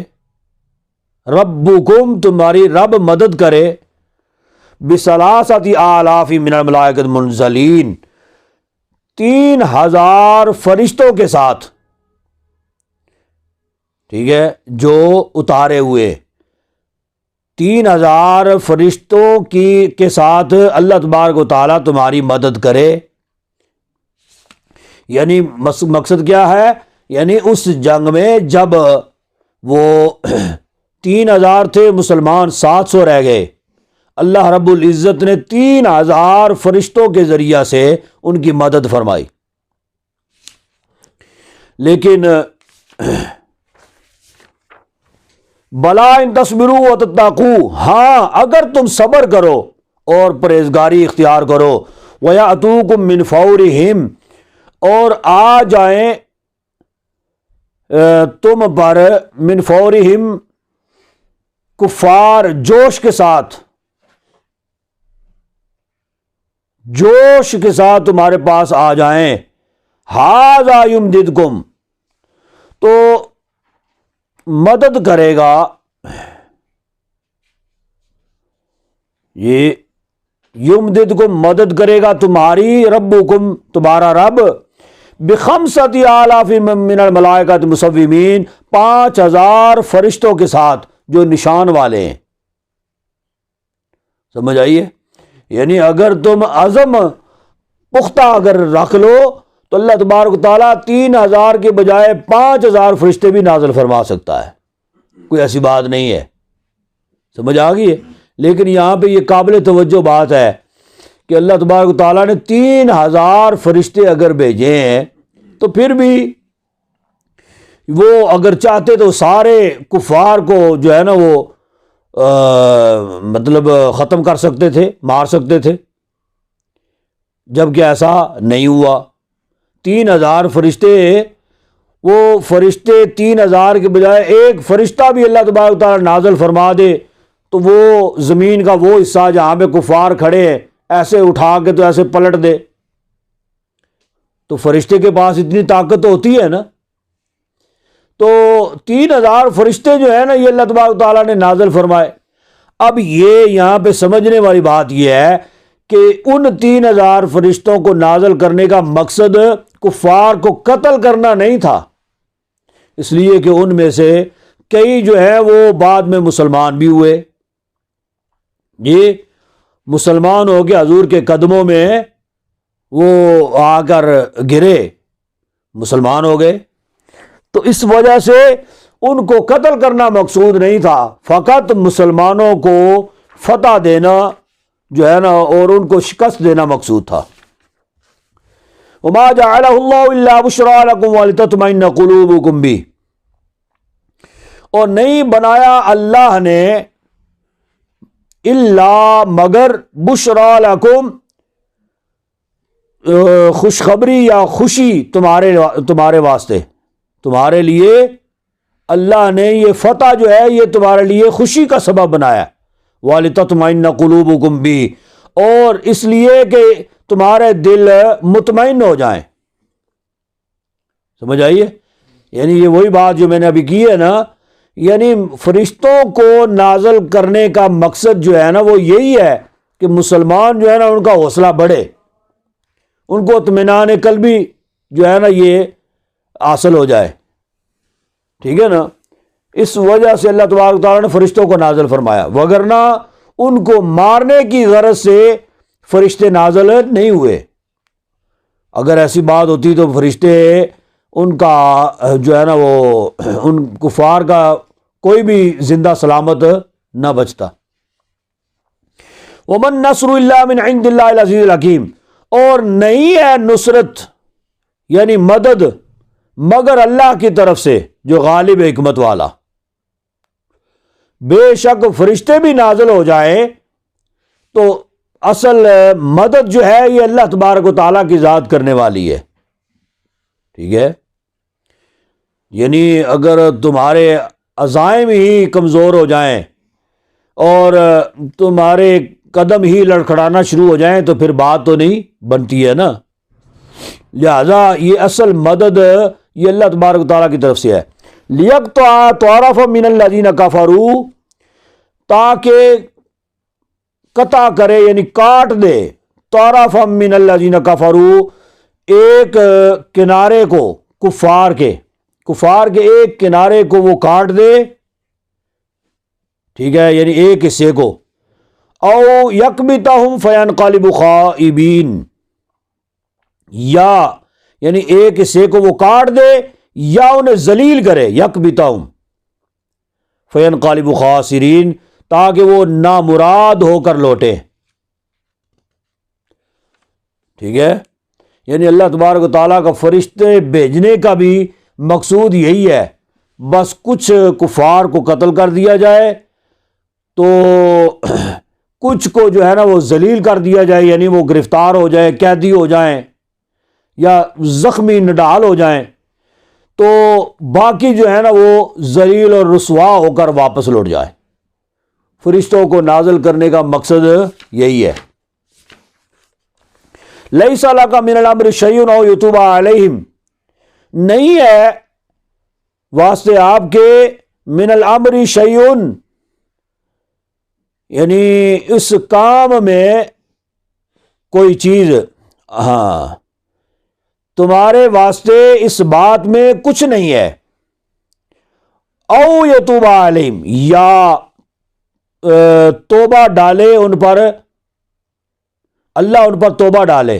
ربکم تمہاری رب مدد کرے، بِثَلَاثَةِ آلَافٍ مِّنَ الْمَلَائِكَةِ مُنزَلِينَ، 3000 فرشتوں کے ساتھ، ٹھیک ہے، جو اتارے ہوئے 3000 فرشتوں کے ساتھ اللہ تبارک و تعالیٰ تمہاری مدد کرے۔ یعنی مقصد کیا ہے؟ یعنی اس جنگ میں جب وہ 3000 تھے مسلمان 700 رہ گئے، اللہ رب العزت نے 3000 فرشتوں کے ذریعہ سے ان کی مدد فرمائی۔ لیکن بلا ان تصبروا وتتقوا، ہاں اگر تم صبر کرو اور پرہیزگاری اختیار کرو، وَيَأْتُوكُم مِّن فَوْرِهِمْ، اور آ جائیں تم پر من فورہم کفار جوش کے ساتھ تمہارے پاس آ جائیں، ہَذَا يُمْدِدْكُمْ، تو مدد کرے گا، یہ یمددکم مدد کرے گا تمہاری، ربکم تمہارا رب، بخمسۃ آلاف من الملائکۃ مسومین، 5000 فرشتوں کے ساتھ جو نشان والے ہیں۔ سمجھ آئیے؟ یعنی اگر تم عزم پختہ اگر رکھ لو تو اللہ تبارک و تعالیٰ 3000 کے بجائے 5000 فرشتے بھی نازل فرما سکتا ہے، کوئی ایسی بات نہیں ہے۔ سمجھ آ گئی ہے؟ لیکن یہاں پہ یہ قابل توجہ بات ہے کہ اللہ تبارک و تعالیٰ نے 3000 فرشتے اگر بھیجے ہیں تو پھر بھی وہ اگر چاہتے تو سارے کفار کو جو ہے نا وہ مطلب ختم کر سکتے تھے، مار سکتے تھے، جبکہ ایسا نہیں ہوا۔ 3000 فرشتے، وہ فرشتے 3000 کے بجائے ایک فرشتہ بھی اللہ تبارک و تعالیٰ نازل فرما دے تو وہ زمین کا وہ حصہ جہاں پہ کفار کھڑے ہیں ایسے اٹھا کے تو ایسے پلٹ دے، تو فرشتے کے پاس اتنی طاقت ہوتی ہے نا۔ تو 3000 فرشتے جو ہیں نا یہ اللہ تبارک و تعالیٰ نے نازل فرمائے۔ اب یہ یہاں پہ سمجھنے والی بات یہ ہے کہ ان 3000 فرشتوں کو نازل کرنے کا مقصد کفار کو قتل کرنا نہیں تھا، اس لیے کہ ان میں سے کئی جو ہیں وہ بعد میں مسلمان بھی ہوئے، یہ مسلمان ہو کے حضور کے قدموں میں وہ آ کر گرے، مسلمان ہو گئے، تو اس وجہ سے ان کو قتل کرنا مقصود نہیں تھا، فقط مسلمانوں کو فتح دینا جو ہے نا اور ان کو شکست دینا مقصود تھا۔ وَمَا جَعَلَهُ اللَّهُ إِلَّا بُشْرَىٰ لَكُمْ وَلِتَطْمَئِنَّ قُلُوبُكُمْ بِهِ، اور نہیں بنایا اللہ نے الا مگر بشرا لکم، خوشخبری یا خوشی تمہارے واسطے، تمہارے لیے اللہ نے یہ فتح جو ہے یہ تمہارے لیے خوشی کا سبب بنایا، وَلِتَطْمَئِنَّ قُلُوبُكُمْ بِهِ، اور اس لیے کہ تمہارے دل مطمئن ہو جائیں۔ سمجھ آئیے؟ یعنی یہ وہی بات جو میں نے ابھی کی ہے نا، یعنی فرشتوں کو نازل کرنے کا مقصد جو ہے نا وہ یہی ہے کہ مسلمان جو ہے نا ان کا حوصلہ بڑھے، ان کو اطمینان قلبی جو ہے نا یہ حاصل ہو جائے، ٹھیک ہے نا۔ اس وجہ سے اللہ تبارک و تعالیٰ نے فرشتوں کو نازل فرمایا، وگرنہ ان کو مارنے کی غرض سے فرشتے نازل نہیں ہوئے۔ اگر ایسی بات ہوتی تو فرشتے ان کا جو ہے نا وہ ان کفار کا کوئی بھی زندہ سلامت نہ بچتا۔ وَمَن نَّصْرُ إِلَّا مِنْ عِنْدِ اللَّهِ الْعَزِيزِ الْحَكِيمِ، اور نہیں ہے نصرت یعنی مدد مگر اللہ کی طرف سے جو غالب حکمت والا۔ بے شک فرشتے بھی نازل ہو جائیں تو اصل مدد جو ہے یہ اللہ تبارک و تعالیٰ کی ذات کرنے والی ہے، ٹھیک ہے۔ یعنی اگر تمہارے عزائم ہی کمزور ہو جائیں اور تمہارے قدم ہی لڑکھڑانا شروع ہو جائیں تو پھر بات تو نہیں بنتی ہے نا، لہذا یہ اصل مدد یہ اللہ تبارک و تعالیٰ کی طرف سے ہے۔ لِيَقْطَعَ طَرَفًا مِّنَ الَّذِينَ كَفَرُوا، تاکہ قطع کرے یعنی کاٹ دے، طَرَفًا مِّنَ الَّذِينَ كَفَرُوا، ایک کنارے کو کفار کے ایک کنارے کو وہ کاٹ دے، ٹھیک ہے، یعنی ایک حصے کو، او یکبتہم فینقلبوا خائبین، یا یعنی ایک حصے کو وہ کاٹ دے یا انہیں ذلیل کرے، یکبتہم فینقلبوا خاسرین، تاکہ وہ نامراد ہو کر لوٹے۔ ٹھیک ہے، یعنی اللہ تبارک و تعالیٰ کا فرشتے بھیجنے کا بھی مقصود یہی ہے، بس کچھ کفار کو قتل کر دیا جائے تو کچھ کو جو ہے نا وہ ذلیل کر دیا جائے، یعنی وہ گرفتار ہو جائے، قیدی ہو جائیں یا زخمی نڈال ہو جائیں، تو باقی جو ہے نا وہ ذلیل اور رسوا ہو کر واپس لوٹ جائے۔ فرشتوں کو نازل کرنے کا مقصد یہی ہے۔ لیس لک من الامر شیء او یتوب علیہم، نہیں ہے واسطے آپ کے من الامر شیء، یعنی اس کام میں کوئی چیز، ہاں تمہارے واسطے اس بات میں کچھ نہیں ہے، او یتوب علیہم، یا توبہ ڈالے ان پر، اللہ ان پر توبہ ڈالے،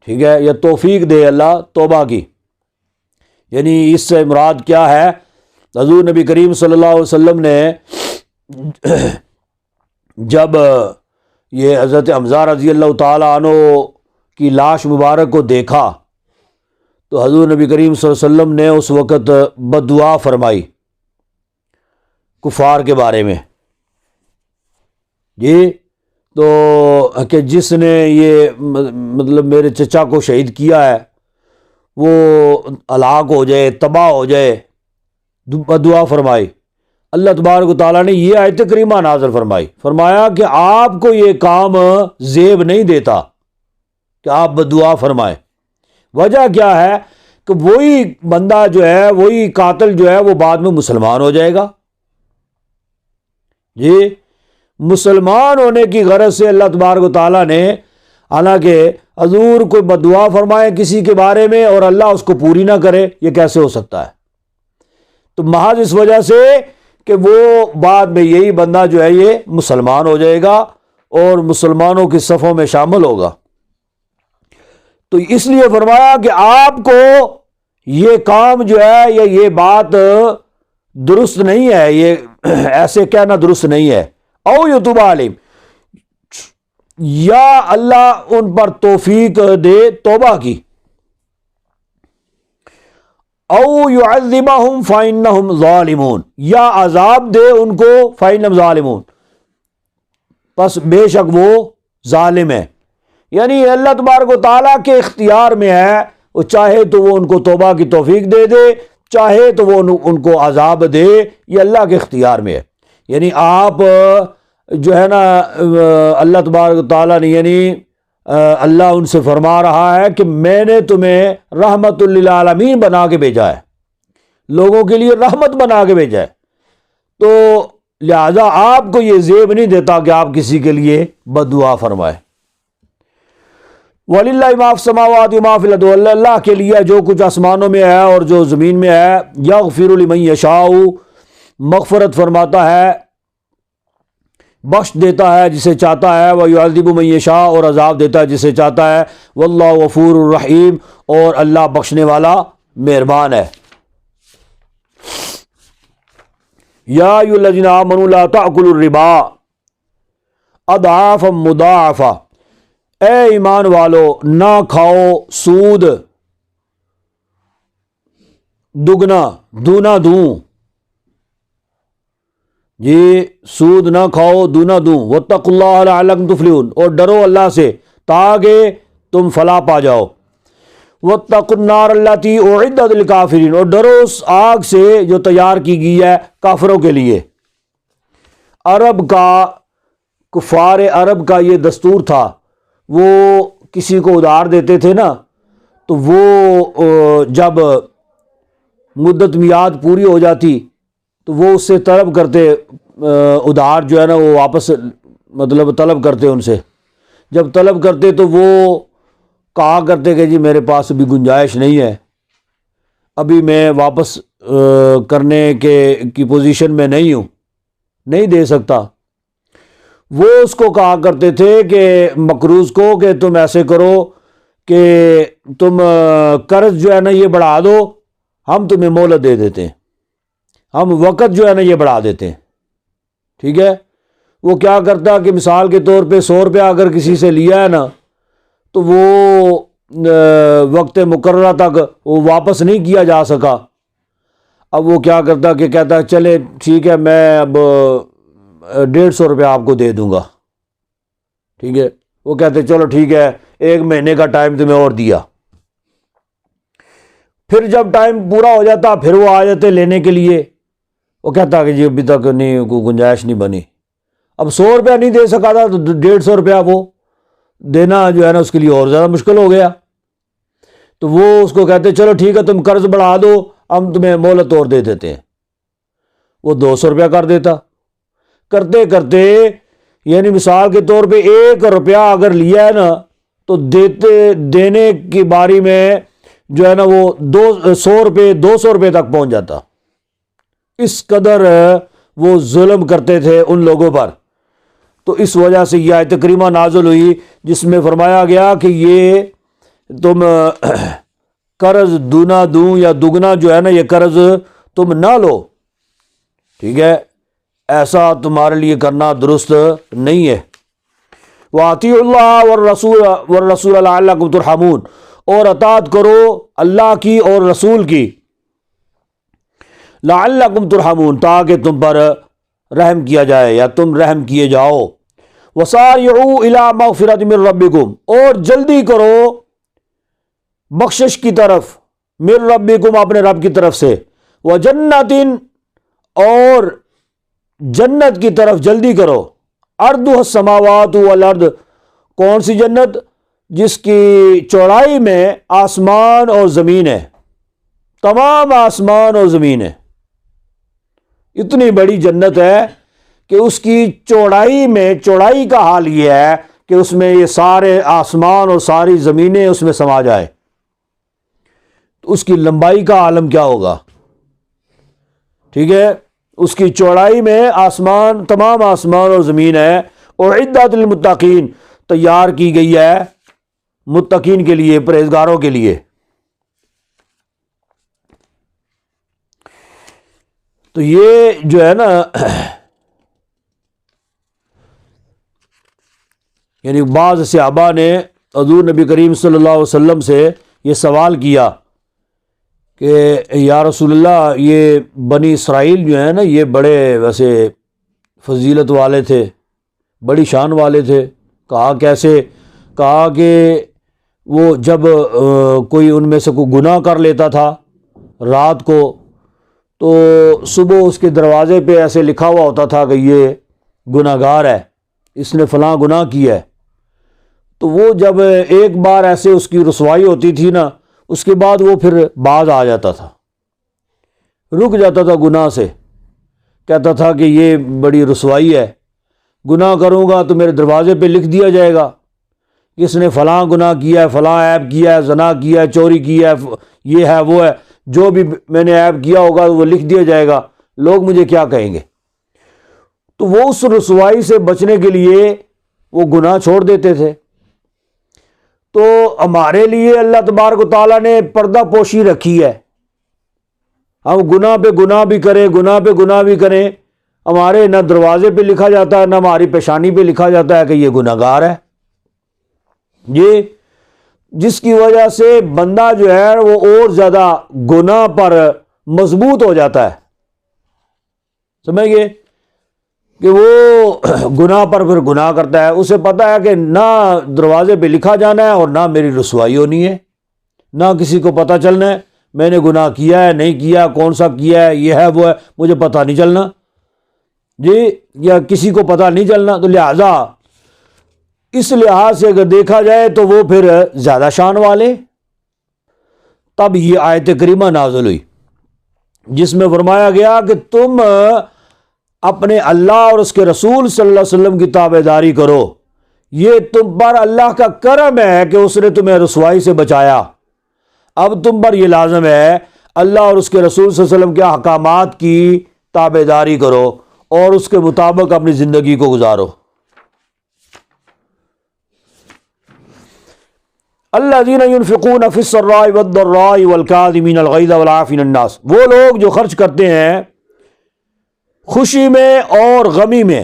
ٹھیک ہے، یا توفیق دے اللہ توبہ کی۔ یعنی اس سے مراد کیا ہے، حضور نبی کریم صلی اللہ علیہ وسلم نے جب یہ حضرت حمزہ رضی اللہ تعالیٰ عنہ کی لاش مبارک کو دیکھا تو حضور نبی کریم صلی اللہ علیہ وسلم نے اس وقت بد دعا فرمائی کفار کے بارے میں، جی تو کہ جس نے یہ مطلب میرے چچا کو شہید کیا ہے وہ ہلاک ہو جائے، تباہ ہو جائے، بد دعا فرمائی۔ اللہ تبارک و تعالیٰ نے یہ آیت کریمہ نازل فرمائی، فرمایا کہ آپ کو یہ کام زیب نہیں دیتا کہ آپ بد دعا فرمائیں۔ وجہ کیا ہے کہ وہی بندہ جو ہے، وہی قاتل جو ہے وہ بعد میں مسلمان ہو جائے گا۔ جی مسلمان ہونے کی غرض سے اللہ تبارک و تعالیٰ نے، حالانکہ حضور کوئی بد دعا فرمائے کسی کے بارے میں اور اللہ اس کو پوری نہ کرے، یہ کیسے ہو سکتا ہے؟ تو محض اس وجہ سے کہ وہ بعد میں یہی بندہ جو ہے یہ مسلمان ہو جائے گا اور مسلمانوں کی صفوں میں شامل ہوگا، تو اس لیے فرمایا کہ آپ کو یہ کام جو ہے یا یہ بات درست نہیں ہے، یہ ایسے کہنا درست نہیں ہے۔ او یتوب علیہم، یا اللہ ان پر توفیق دے توبہ کی، او یعذبہم فإنہم ظالمون، یا عذاب دے ان کو فإنہم ظالمون، پس بے شک وہ ظالم ہے۔ یعنی اللہ تبارک و تعالیٰ کے اختیار میں ہے، وہ چاہے تو وہ ان کو توبہ کی توفیق دے دے، چاہے تو وہ ان کو عذاب دے، یہ اللہ کے اختیار میں ہے۔ یعنی آپ جو ہے نا اللہ تبارک و تعالیٰ نے، یعنی اللہ ان سے فرما رہا ہے کہ میں نے تمہیں رحمت للعالمین بنا کے بھیجا ہے، لوگوں کے لیے رحمت بنا کے بھیجا ہے، تو لہذا آپ کو یہ زیب نہیں دیتا کہ آپ کسی کے لیے بد دعا فرمائے۔ وَلِلَّهِ مَا فِي السَّمَاوَاتِ وَمَا فِي الْأَرْضِ، اللہ کے لیے جو کچھ آسمانوں میں ہے اور جو زمین میں ہے، یغفر لمن یشاء، مغفرت فرماتا ہے، بخش دیتا ہے جسے چاہتا ہے، وَيُعَذِّبُ مَن یشاء، اور عذاب دیتا ہے جسے چاہتا ہے، وَاللَّهُ غَفُورٌ رَحِيمٌ، اور اللہ بخشنے والا مہربان ہے۔ یا ایھا الذین آمنوا لا تأکلوا الربا اضعافا مضاعفا، اے ایمان والو نہ کھاؤ سود دگنا دونا دوں، جی سود نہ کھاؤ دونا دوں، واتقوا اللہ لعلکم تفلحون، اور ڈرو اللہ سے تاکہ تم فلاح پا جاؤ، واتقوا النار التی اعدت للکافرین، اور ڈرو اس آگ سے جو تیار کی گئی ہے کافروں کے لیے۔ عرب کا، کفار عرب کا یہ دستور تھا، وہ کسی کو ادھار دیتے تھے نا، تو وہ جب مدت میعاد پوری ہو جاتی تو وہ اس سے طلب کرتے، ادھار جو ہے نا وہ واپس مطلب طلب کرتے ان سے، جب طلب کرتے تو وہ کہا کرتے کہ جی میرے پاس ابھی گنجائش نہیں ہے، ابھی میں واپس کرنے کی پوزیشن میں نہیں ہوں، نہیں دے سکتا۔ وہ اس کو کہا کرتے تھے کہ مقروض کو کہ تم ایسے کرو کہ تم قرض جو ہے نا یہ بڑھا دو، ہم تمہیں مہلت دے دیتے ہیں، ہم وقت جو ہے نا یہ بڑھا دیتے ہیں، ٹھیک ہے۔ وہ کیا کرتا کہ مثال کے طور پہ 100 روپیہ اگر کسی سے لیا ہے نا تو وہ وقت مقررہ تک وہ واپس نہیں کیا جا سکا، اب وہ کیا کرتا کہ کہتا چلے ٹھیک ہے میں اب 150 روپیہ آپ کو دے دوں گا، ٹھیک ہے۔ وہ کہتے چلو ٹھیک ہے 1 مہینے کا ٹائم تمہیں اور دیا۔ پھر جب ٹائم پورا ہو جاتا پھر وہ آ جاتے لینے کے لیے، وہ کہتا کہ جی ابھی تک نہیں، کوئی گنجائش نہیں بنی۔ اب 100 روپیہ نہیں دے سکا تھا تو 150 روپیہ وہ دینا جو ہے نا اس کے لیے اور زیادہ مشکل ہو گیا، تو وہ اس کو کہتے چلو ٹھیک ہے تم قرض بڑھا دو، ہم تمہیں مہلت اور دے دیتے ہیں۔ وہ 200 روپیہ کر دیتا، کرتے کرتے یعنی مثال کے طور پہ 1 روپیہ اگر لیا ہے نا تو دینے کی باری میں جو ہے نا وہ 200 روپے تک پہنچ جاتا۔ اس قدر وہ ظلم کرتے تھے ان لوگوں پر۔ تو اس وجہ سے یہ آیت کریمہ نازل ہوئی جس میں فرمایا گیا کہ یہ تم قرض دونا دوں یا دگنا جو ہے نا یہ قرض تم نہ لو، ٹھیک ہے، ایسا تمہارے لیے کرنا درست نہیں ہے۔ وَأَطِيعُوا اللَّهَ وَالرَّسُولَ لَعَلَّكُمْ تُرْحَمُونَ، اور اطاعت کرو اللہ کی اور رسول کی، لعلکم ترحمون، تاکہ تم پر رحم کیا جائے یا تم رحم کیے جاؤ۔ وسارعوا الی مغفرۃ من ربکم، اور جلدی کرو بخشش کی طرف، من ربکم اپنے رب کی طرف سے، وجنت، اور جنت کی طرف جلدی کرو، عرضها السماوات والارض، کون سی جنت؟ جس کی چوڑائی میں آسمان اور زمین ہے، تمام آسمان اور زمین ہے، اتنی بڑی جنت ہے کہ اس کی چوڑائی کا حال یہ ہے کہ اس میں یہ سارے آسمان اور ساری زمینیں اس میں سما جائے، تو اس کی لمبائی کا عالم کیا ہوگا، ٹھیک ہے۔ اس کی چوڑائی میں تمام آسمان اور زمین ہے، اعدت للمتقین، تیار کی گئی ہے متقین کے لیے، پرہیزگاروں کے لیے۔ تو یہ جو ہے نا یعنی بعض صحابہ نے حضور نبی کریم صلی اللہ علیہ وسلم سے یہ سوال کیا کہ یا رسول اللہ یہ بنی اسرائیل جو ہیں نا یہ بڑے ویسے فضیلت والے تھے، بڑی شان والے تھے۔ کہا کیسے؟ کہا کہ وہ جب کوئی ان میں سے کوئی گناہ کر لیتا تھا رات کو تو صبح اس کے دروازے پہ ایسے لکھا ہوا ہوتا تھا کہ یہ گناہ گار ہے، اس نے فلاں گناہ کیا ہے۔ تو وہ جب ایک بار ایسے اس کی رسوائی ہوتی تھی نا، اس کے بعد وہ پھر باز آ جاتا تھا، رک جاتا تھا گناہ سے، کہتا تھا کہ یہ بڑی رسوائی ہے، گناہ کروں گا تو میرے دروازے پہ لکھ دیا جائے گا کہ اس نے فلاں گناہ کیا ہے، فلاں عیب کیا ہے، زنا کیا ہے، چوری کیا ہے، یہ ہے وہ ہے، جو بھی میں نے عیب کیا ہوگا وہ لکھ دیا جائے گا، لوگ مجھے کیا کہیں گے۔ تو وہ اس رسوائی سے بچنے کے لیے وہ گناہ چھوڑ دیتے تھے۔ تو ہمارے لیے اللہ تبارک و تعالیٰ نے پردہ پوشی رکھی ہے، ہم گناہ پہ گناہ بھی کریں، گناہ پہ گناہ بھی کریں، ہمارے نہ دروازے پہ لکھا جاتا ہے نہ ہماری پیشانی پہ لکھا جاتا ہے کہ یہ گناہ گار ہے، یہ جس کی وجہ سے بندہ جو ہے وہ اور زیادہ گناہ پر مضبوط ہو جاتا ہے، سمجھ گئے کہ وہ گناہ پر پھر گناہ کرتا ہے، اسے پتہ ہے کہ نہ دروازے پہ لکھا جانا ہے اور نہ میری رسوائی ہونی ہے، نہ کسی کو پتہ چلنا ہے میں نے گناہ کیا ہے نہیں کیا، کون سا کیا ہے، یہ ہے وہ ہے، مجھے پتہ نہیں چلنا جی، یا کسی کو پتہ نہیں چلنا۔ تو لہٰذا اس لحاظ سے اگر دیکھا جائے تو وہ پھر زیادہ شان والے۔ تب یہ آیت کریمہ نازل ہوئی جس میں فرمایا گیا کہ تم اپنے اللہ اور اس کے رسول صلی اللہ علیہ وسلم کی تابع داری کرو، یہ تم پر اللہ کا کرم ہے کہ اس نے تمہیں رسوائی سے بچایا، اب تم پر یہ لازم ہے اللہ اور اس کے رسول صلی اللہ علیہ وسلم کے احکامات کی تابع داری کرو اور اس کے مطابق اپنی زندگی کو گزارو۔ الذین ينفقون فی السراء والضراء والکاظمین الغیظ والعافین الناس، وہ لوگ جو خرچ کرتے ہیں خوشی میں اور غمی میں،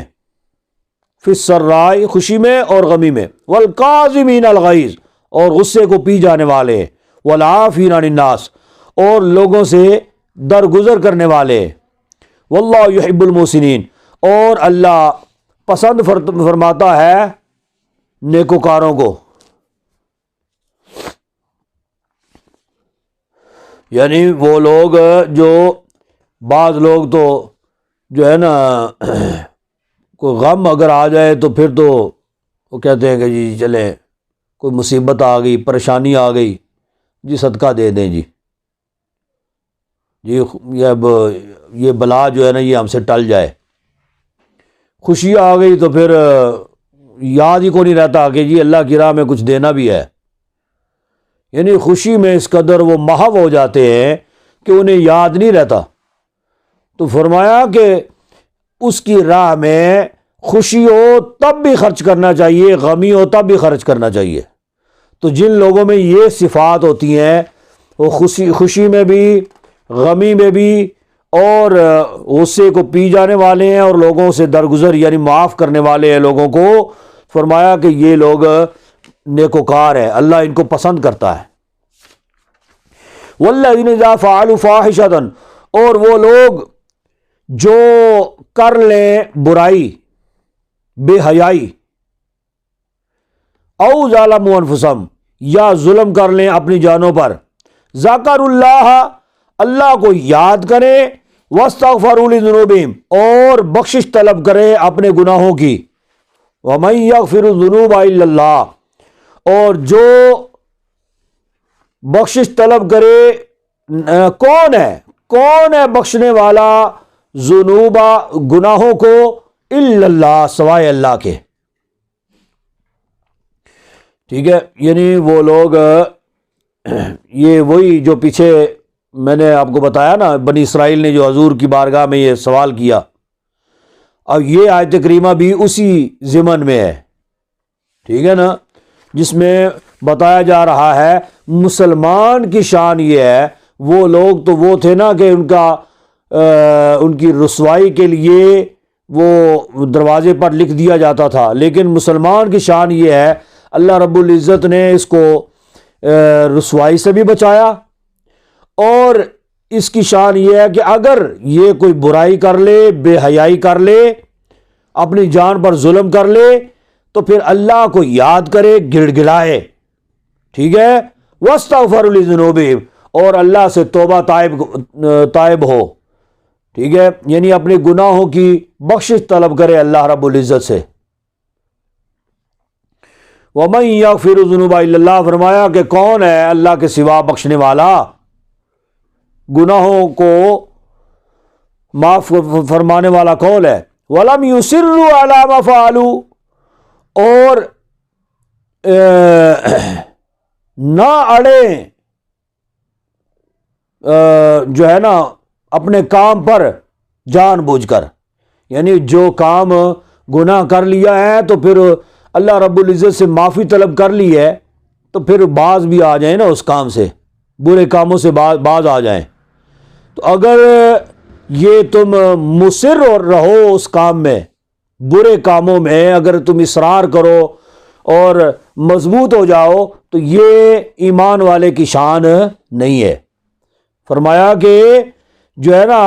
فی السراء خوشی میں اور غمی میں، والکاظمین الغیظ اور غصے کو پی جانے والے، والعافین عن الناس اور لوگوں سے درگزر کرنے والے، واللہ یحب المحسنین اور اللہ پسند فرماتا ہے نیکوکاروں کو۔ یعنی وہ لوگ جو، بعض لوگ تو جو ہے نا کوئی غم اگر آ جائے تو پھر تو وہ کہتے ہیں کہ جی چلیں، کوئی مصیبت آ گئی، پریشانی آ گئی، جی صدقہ دے دیں جی، یہ بلا جو ہے نا یہ ہم سے ٹل جائے۔ خوشی آ گئی تو پھر یاد ہی کو نہیں رہتا کہ جی اللہ کی راہ میں کچھ دینا بھی ہے۔ یعنی خوشی میں اس قدر وہ محو ہو جاتے ہیں کہ انہیں یاد نہیں رہتا۔ تو فرمایا کہ اس کی راہ میں خوشی ہو تب بھی خرچ کرنا چاہیے، غمی ہو تب بھی خرچ کرنا چاہیے۔ تو جن لوگوں میں یہ صفات ہوتی ہیں وہ خوشی میں بھی، غمی میں بھی، اور غصے کو پی جانے والے ہیں اور لوگوں سے درگزر یعنی معاف کرنے والے ہیں لوگوں کو، فرمایا کہ یہ لوگ نیکوکار ہیں، اللہ ان کو پسند کرتا ہے۔ والذین اذا فعلوا فاحشۃ اور وہ لوگ جو کر لیں برائی، بے حیائی، او ظالموا انفسہم یا ظلم کر لیں اپنی جانوں پر، ذکر اللہ اللہ کو یاد کریں، واستغفروا لذنوبہم اور بخشش طلب کریں اپنے گناہوں کی، ومن یغفر الذنوب الا اللہ اور جو بخشش طلب کرے کون ہے بخشنے والا ذنوب گناہوں کو، الا اللہ سوائے اللہ کے۔ ٹھیک ہے، یعنی وہ لوگ یہ وہی جو پیچھے میں نے آپ کو بتایا نا، بنی اسرائیل نے جو حضور کی بارگاہ میں یہ سوال کیا، اب یہ آیت کریمہ بھی اسی ضمن میں ہے، ٹھیک ہے نا، جس میں بتایا جا رہا ہے مسلمان کی شان یہ ہے، وہ لوگ تو وہ تھے نا کہ ان کی رسوائی کے لیے وہ دروازے پر لکھ دیا جاتا تھا، لیکن مسلمان کی شان یہ ہے اللہ رب العزت نے اس کو رسوائی سے بھی بچایا، اور اس کی شان یہ ہے کہ اگر یہ کوئی برائی کر لے، بے حیائی کر لے، اپنی جان پر ظلم کر لے، تو پھر اللہ کو یاد کرے، گڑ گڑائے، ٹھیک ہے، واستغفر لذنوبہم اور اللہ سے توبہ طائب ہو، ٹھیک ہے، یعنی اپنے گناہوں کی بخشش طلب کرے اللہ رب العزت سے۔ وَمَن يَغْفِرُ الذُّنُوبَ إِلَّا اللَّهُ فرمایا کہ کون ہے اللہ کے سوا بخشنے والا، گناہوں کو معاف فرمانے والا کون ہے۔ وَلَمْ يُصِرُّوا عَلَى مَا فَعَلُوا اور نہ اڑیں جو ہے نا اپنے کام پر جان بوجھ کر، یعنی جو کام گناہ کر لیا ہے تو پھر اللہ رب العزت سے معافی طلب کر لی ہے تو پھر باز بھی آ جائیں نا اس کام سے، برے کاموں سے باز آ جائیں۔ تو اگر یہ تم مصر رہو اس کام میں، برے کاموں میں اگر تم اصرار کرو اور مضبوط ہو جاؤ تو یہ ایمان والے کی شان نہیں ہے۔ فرمایا کہ جو ہے نا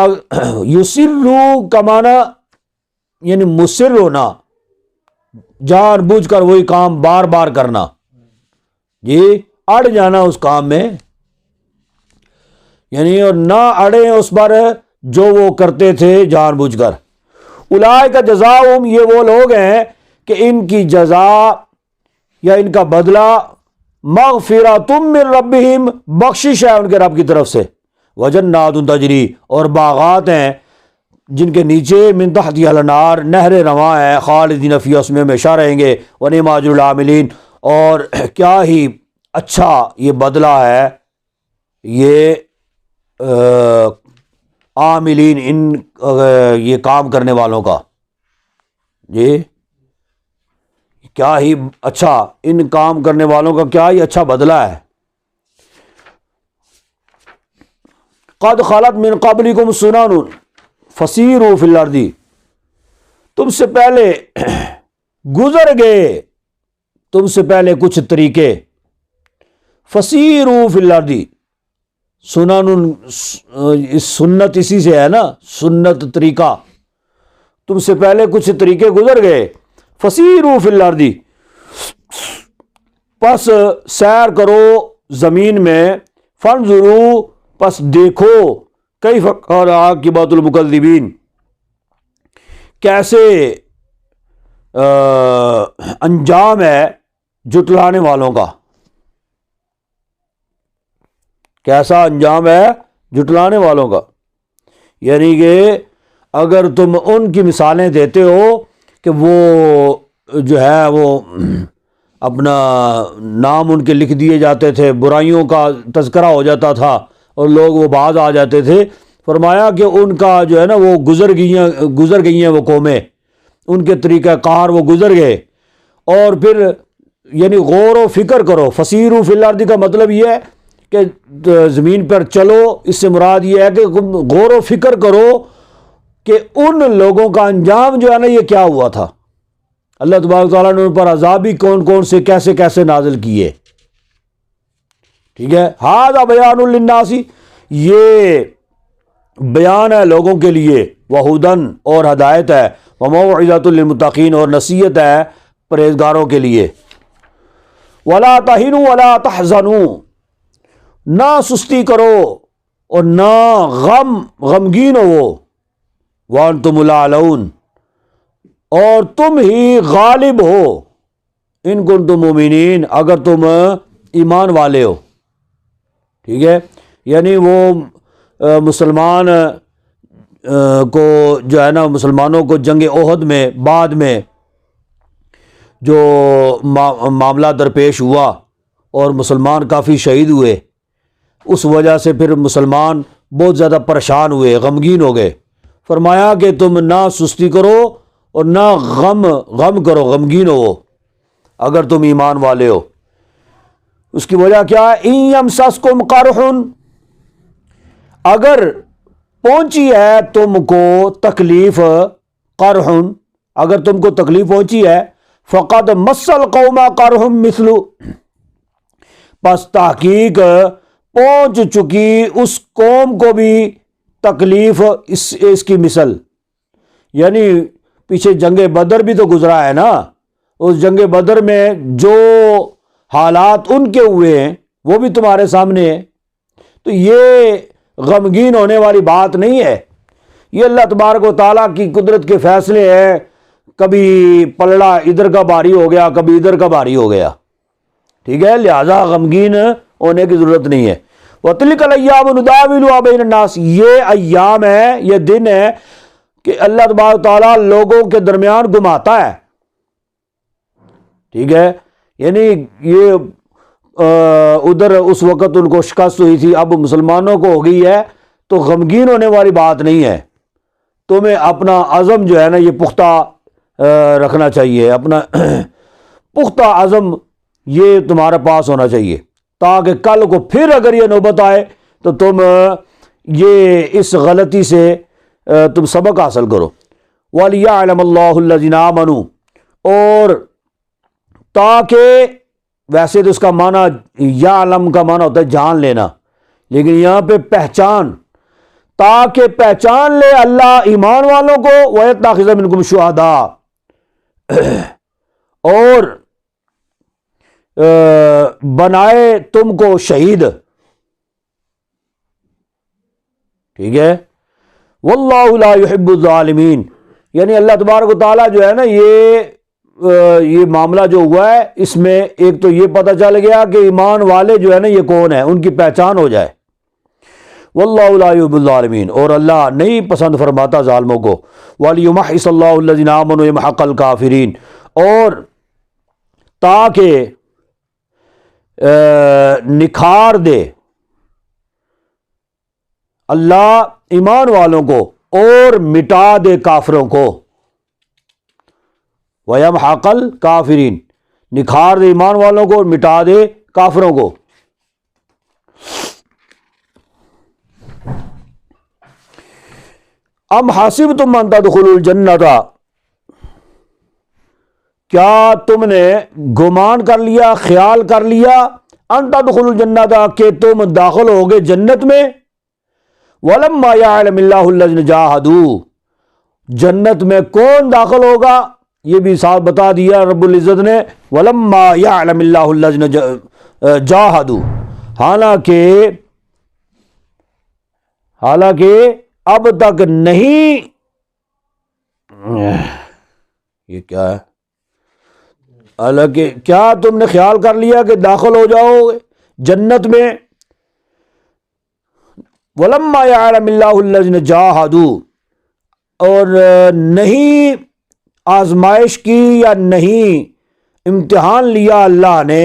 یسرو کا معنی یعنی مصر ہونا، جان بوجھ کر وہی کام بار بار کرنا، جی اڑ جانا اس کام میں، یعنی اور نہ اڑے اس پر جو وہ کرتے تھے جان بوجھ کر۔ اولئک جزاؤہم یہ وہ لوگ ہیں کہ ان کی جزا یا ان کا بدلہ مغفرۃ من ربہم بخشش ہے ان کے رب کی طرف سے، وجنات تجری اور باغات ہیں جن کے نیچے من تحتہا الانہار نہریں رواں ہیں، خالدین فیہا اس میں ہمیشہ رہیں گے، ونعم اجر العاملین اور کیا ہی اچھا یہ بدلہ ہے یہ عاملین یہ کام کرنے والوں کا، یہ کیا ہی اچھا، ان کام کرنے والوں کا کیا ہی اچھا بدلہ ہے. قد خلت من قبلکم سنن فسیروا فی الارض، تم سے پہلے گزر گئے، تم سے پہلے کچھ طریقے. فسیروا فی الارض، سنن سنت اسی سے ہے نا، سنت طریقہ. تم سے پہلے کچھ طریقے گزر گئے. فسیروا فی الارض، پس سیر کرو زمین میں. فانظروا، پس دیکھو. کیف کان عاقبۃ المکذبین، کیسے انجام ہے جھٹلانے والوں کا. کیسا انجام ہے جھٹلانے والوں کا. یعنی کہ اگر تم ان کی مثالیں دیتے ہو کہ وہ جو ہے وہ اپنا نام ان کے لکھ دیے جاتے تھے، برائیوں کا تذکرہ ہو جاتا تھا اور لوگ وہ باز آ جاتے تھے، فرمایا کہ ان کا جو ہے نا وہ گزر گئی ہیں وہ قومیں، ان کے طریقہ کار وہ گزر گئے. اور پھر یعنی غور و فکر کرو. فسیروا فی الارض کا مطلب یہ ہے کہ زمین پر چلو، اس سے مراد یہ ہے کہ غور و فکر کرو کہ ان لوگوں کا انجام جو ہے نا یہ کیا ہوا تھا. اللہ تبارک تعالیٰ نے ان پر عذاب بھی کون کون سے کیسے کیسے نازل کیے. ٹھیک ہے. ھذا بیان للناس، یہ بیان ہے لوگوں کے لیے. وہدن، اور ہدایت ہے. وموعظۃ للمتقین، اور نصیحت ہے پرہیزگاروں کے لیے. ولا تہنوا ولا تحزنوا، نہ سستی کرو اور نہ غمگین ہو. وانتم الاعلون، اور تم ہی غالب ہو. ان کنتم مومنین، اگر تم ایمان والے ہو. ٹھیک ہے. یعنی وہ مسلمان کو جو ہے نا، مسلمانوں کو جنگ احد میں بعد میں جو معاملہ درپیش ہوا اور مسلمان کافی شہید ہوئے، اس وجہ سے پھر مسلمان بہت زیادہ پریشان ہوئے، غمگین ہو گئے. فرمایا کہ تم نہ سستی کرو اور نہ غم کرو، غمگین ہو اگر تم ایمان والے ہو. اس کی وجہ کیا ہے؟ ان یمسسکم قرح، اگر پہنچی ہے تم کو تکلیف، قرح، اگر تم کو تکلیف پہنچی ہے، فقد مس القوم قرح مثل، پس تحقیق پہنچ چکی اس قوم کو بھی تکلیف اس کی مثل. یعنی پیچھے جنگ بدر بھی تو گزرا ہے نا، اس جنگ بدر میں جو حالات ان کے ہوئے ہیں وہ بھی تمہارے سامنے ہے. تو یہ غمگین ہونے والی بات نہیں ہے. یہ اللہ تبارک و تعالیٰ کی قدرت کے فیصلے ہیں. کبھی پلڑا ادھر کا بھاری ہو گیا، کبھی ادھر کا بھاری ہو گیا. ٹھیک ہے. لہذا غمگین ہونے کی ضرورت نہیں ہے. وَتِلْكَ الْأَيَّامُ نُدَاوِلُهَا بَيْنَ النَّاسِ، یہ ایام ہے، یہ دن ہے کہ اللہ تبارک و تعالیٰ لوگوں کے درمیان گھماتا ہے. ٹھیک ہے. یعنی یہ ادھر اس وقت ان کو شکست ہوئی تھی، اب مسلمانوں کو ہو گئی ہے، تو غمگین ہونے والی بات نہیں ہے. تمہیں اپنا عزم جو ہے نا یہ پختہ رکھنا چاہیے. اپنا پختہ عزم یہ تمہارے پاس ہونا چاہیے، تاکہ کل کو پھر اگر یہ نوبت آئے تو تم یہ اس غلطی سے تم سبق حاصل کرو. وَلِيَعْلَمَ اللَّهُ الَّذِينَ آمَنُوا، اور تاکہ، ویسے تو اس کا معنی یعلم کا معنی ہوتا ہے جان لینا، لیکن یہاں پہ پہچان، تاکہ پہچان لے اللہ ایمان والوں کو. وَيَتَّخِذَ مِنْكُمْ شُهَدَاءَ، اور بنائے تم کو شہید. ٹھیک ہے. وَاللَّهُ لَا يُحِبُّ الظَّالِمِينَ، یعنی اللہ تبارک و تعالیٰ جو ہے نا یہ معاملہ جو ہوا ہے، اس میں ایک تو یہ پتہ چل گیا کہ ایمان والے جو ہے نا یہ کون ہیں، ان کی پہچان ہو جائے. وَاللَّهُ لَا يُحِبُّ الظَّالِمِينَ، اور اللہ نہیں پسند فرماتا ظالموں کو. وَلِيُمَحِّصَ اللَّهُ الَّذِينَ آمَنُوا وَيَمْحَقَ الْكَافِرِينَ، اور تاکہ نکھار دے اللہ ایمان والوں کو اور مٹا دے کافروں کو. وَيَمْحَقَ الْكَافِرِينَ، نکھار دے ایمان والوں کو اور مٹا دے کافروں کو۔ ام حسبتم ان تدخلوا الجنۃ، کیا تم نے گمان کر لیا، خیال کر لیا، ان تدخلوا الجنۃ کہ تم داخل ہوگے جنت میں، وَلَمَّا يَعْلَمِ اللَّهُ الَّذِينَ جَاهَدُوا، جنت میں کون داخل ہوگا یہ بھی ساتھ بتا دیا رب العزت نے، وَلَمَّا يَعْلَمِ اللَّهُ الَّذِينَ جَاهَدُوا، حالانکہ اب تک نہیں، یہ کیا ہے، حالانکہ کیا تم نے خیال کر لیا کہ داخل ہو جاؤ گے جنت میں، وَلَمَّا يَعْلَمِ اللَّهُ الَّذِينَ جَاهَدُوا، اور نہیں آزمائش کی یا نہیں امتحان لیا اللہ نے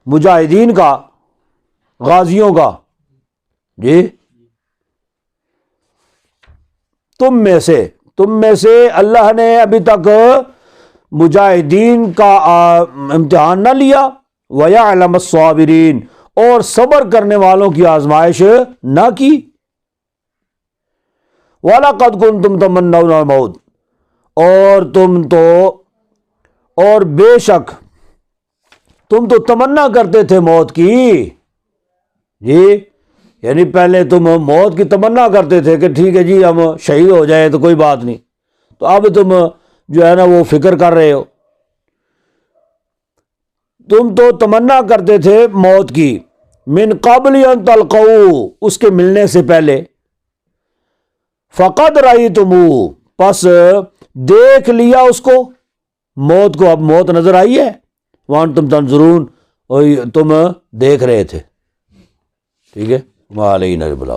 مجاہدین کا، غازیوں کا، جی تم میں سے اللہ نے ابھی تک مجاہدین کا امتحان نہ لیا، وَيَعْلَمَ الصَّابِرِينَ، اور صبر کرنے والوں کی آزمائش نہ کی، وَلَقَدْ كُنْتُمْ تَمَنَّوْنَ الْمَوْتَ، اور بے شک تم تو تمنا کرتے تھے موت کی، جی یعنی پہلے تم موت کی تمنا کرتے تھے کہ ٹھیک ہے جی ہم شہید ہو جائیں تو کوئی بات نہیں، تو اب تم جو ہے نا وہ فکر کر رہے ہو، تم تو تمنا کرتے تھے موت کی، من قبل ان تلقوا، اس کے ملنے سے پہلے، فقد رأیتموہ، پس دیکھ لیا اس کو، موت کو، اب موت نظر آئی ہے، وانتم تنظرون، اور تم دیکھ رہے تھے، ٹھیک ہے، وعلینا البلاغ۔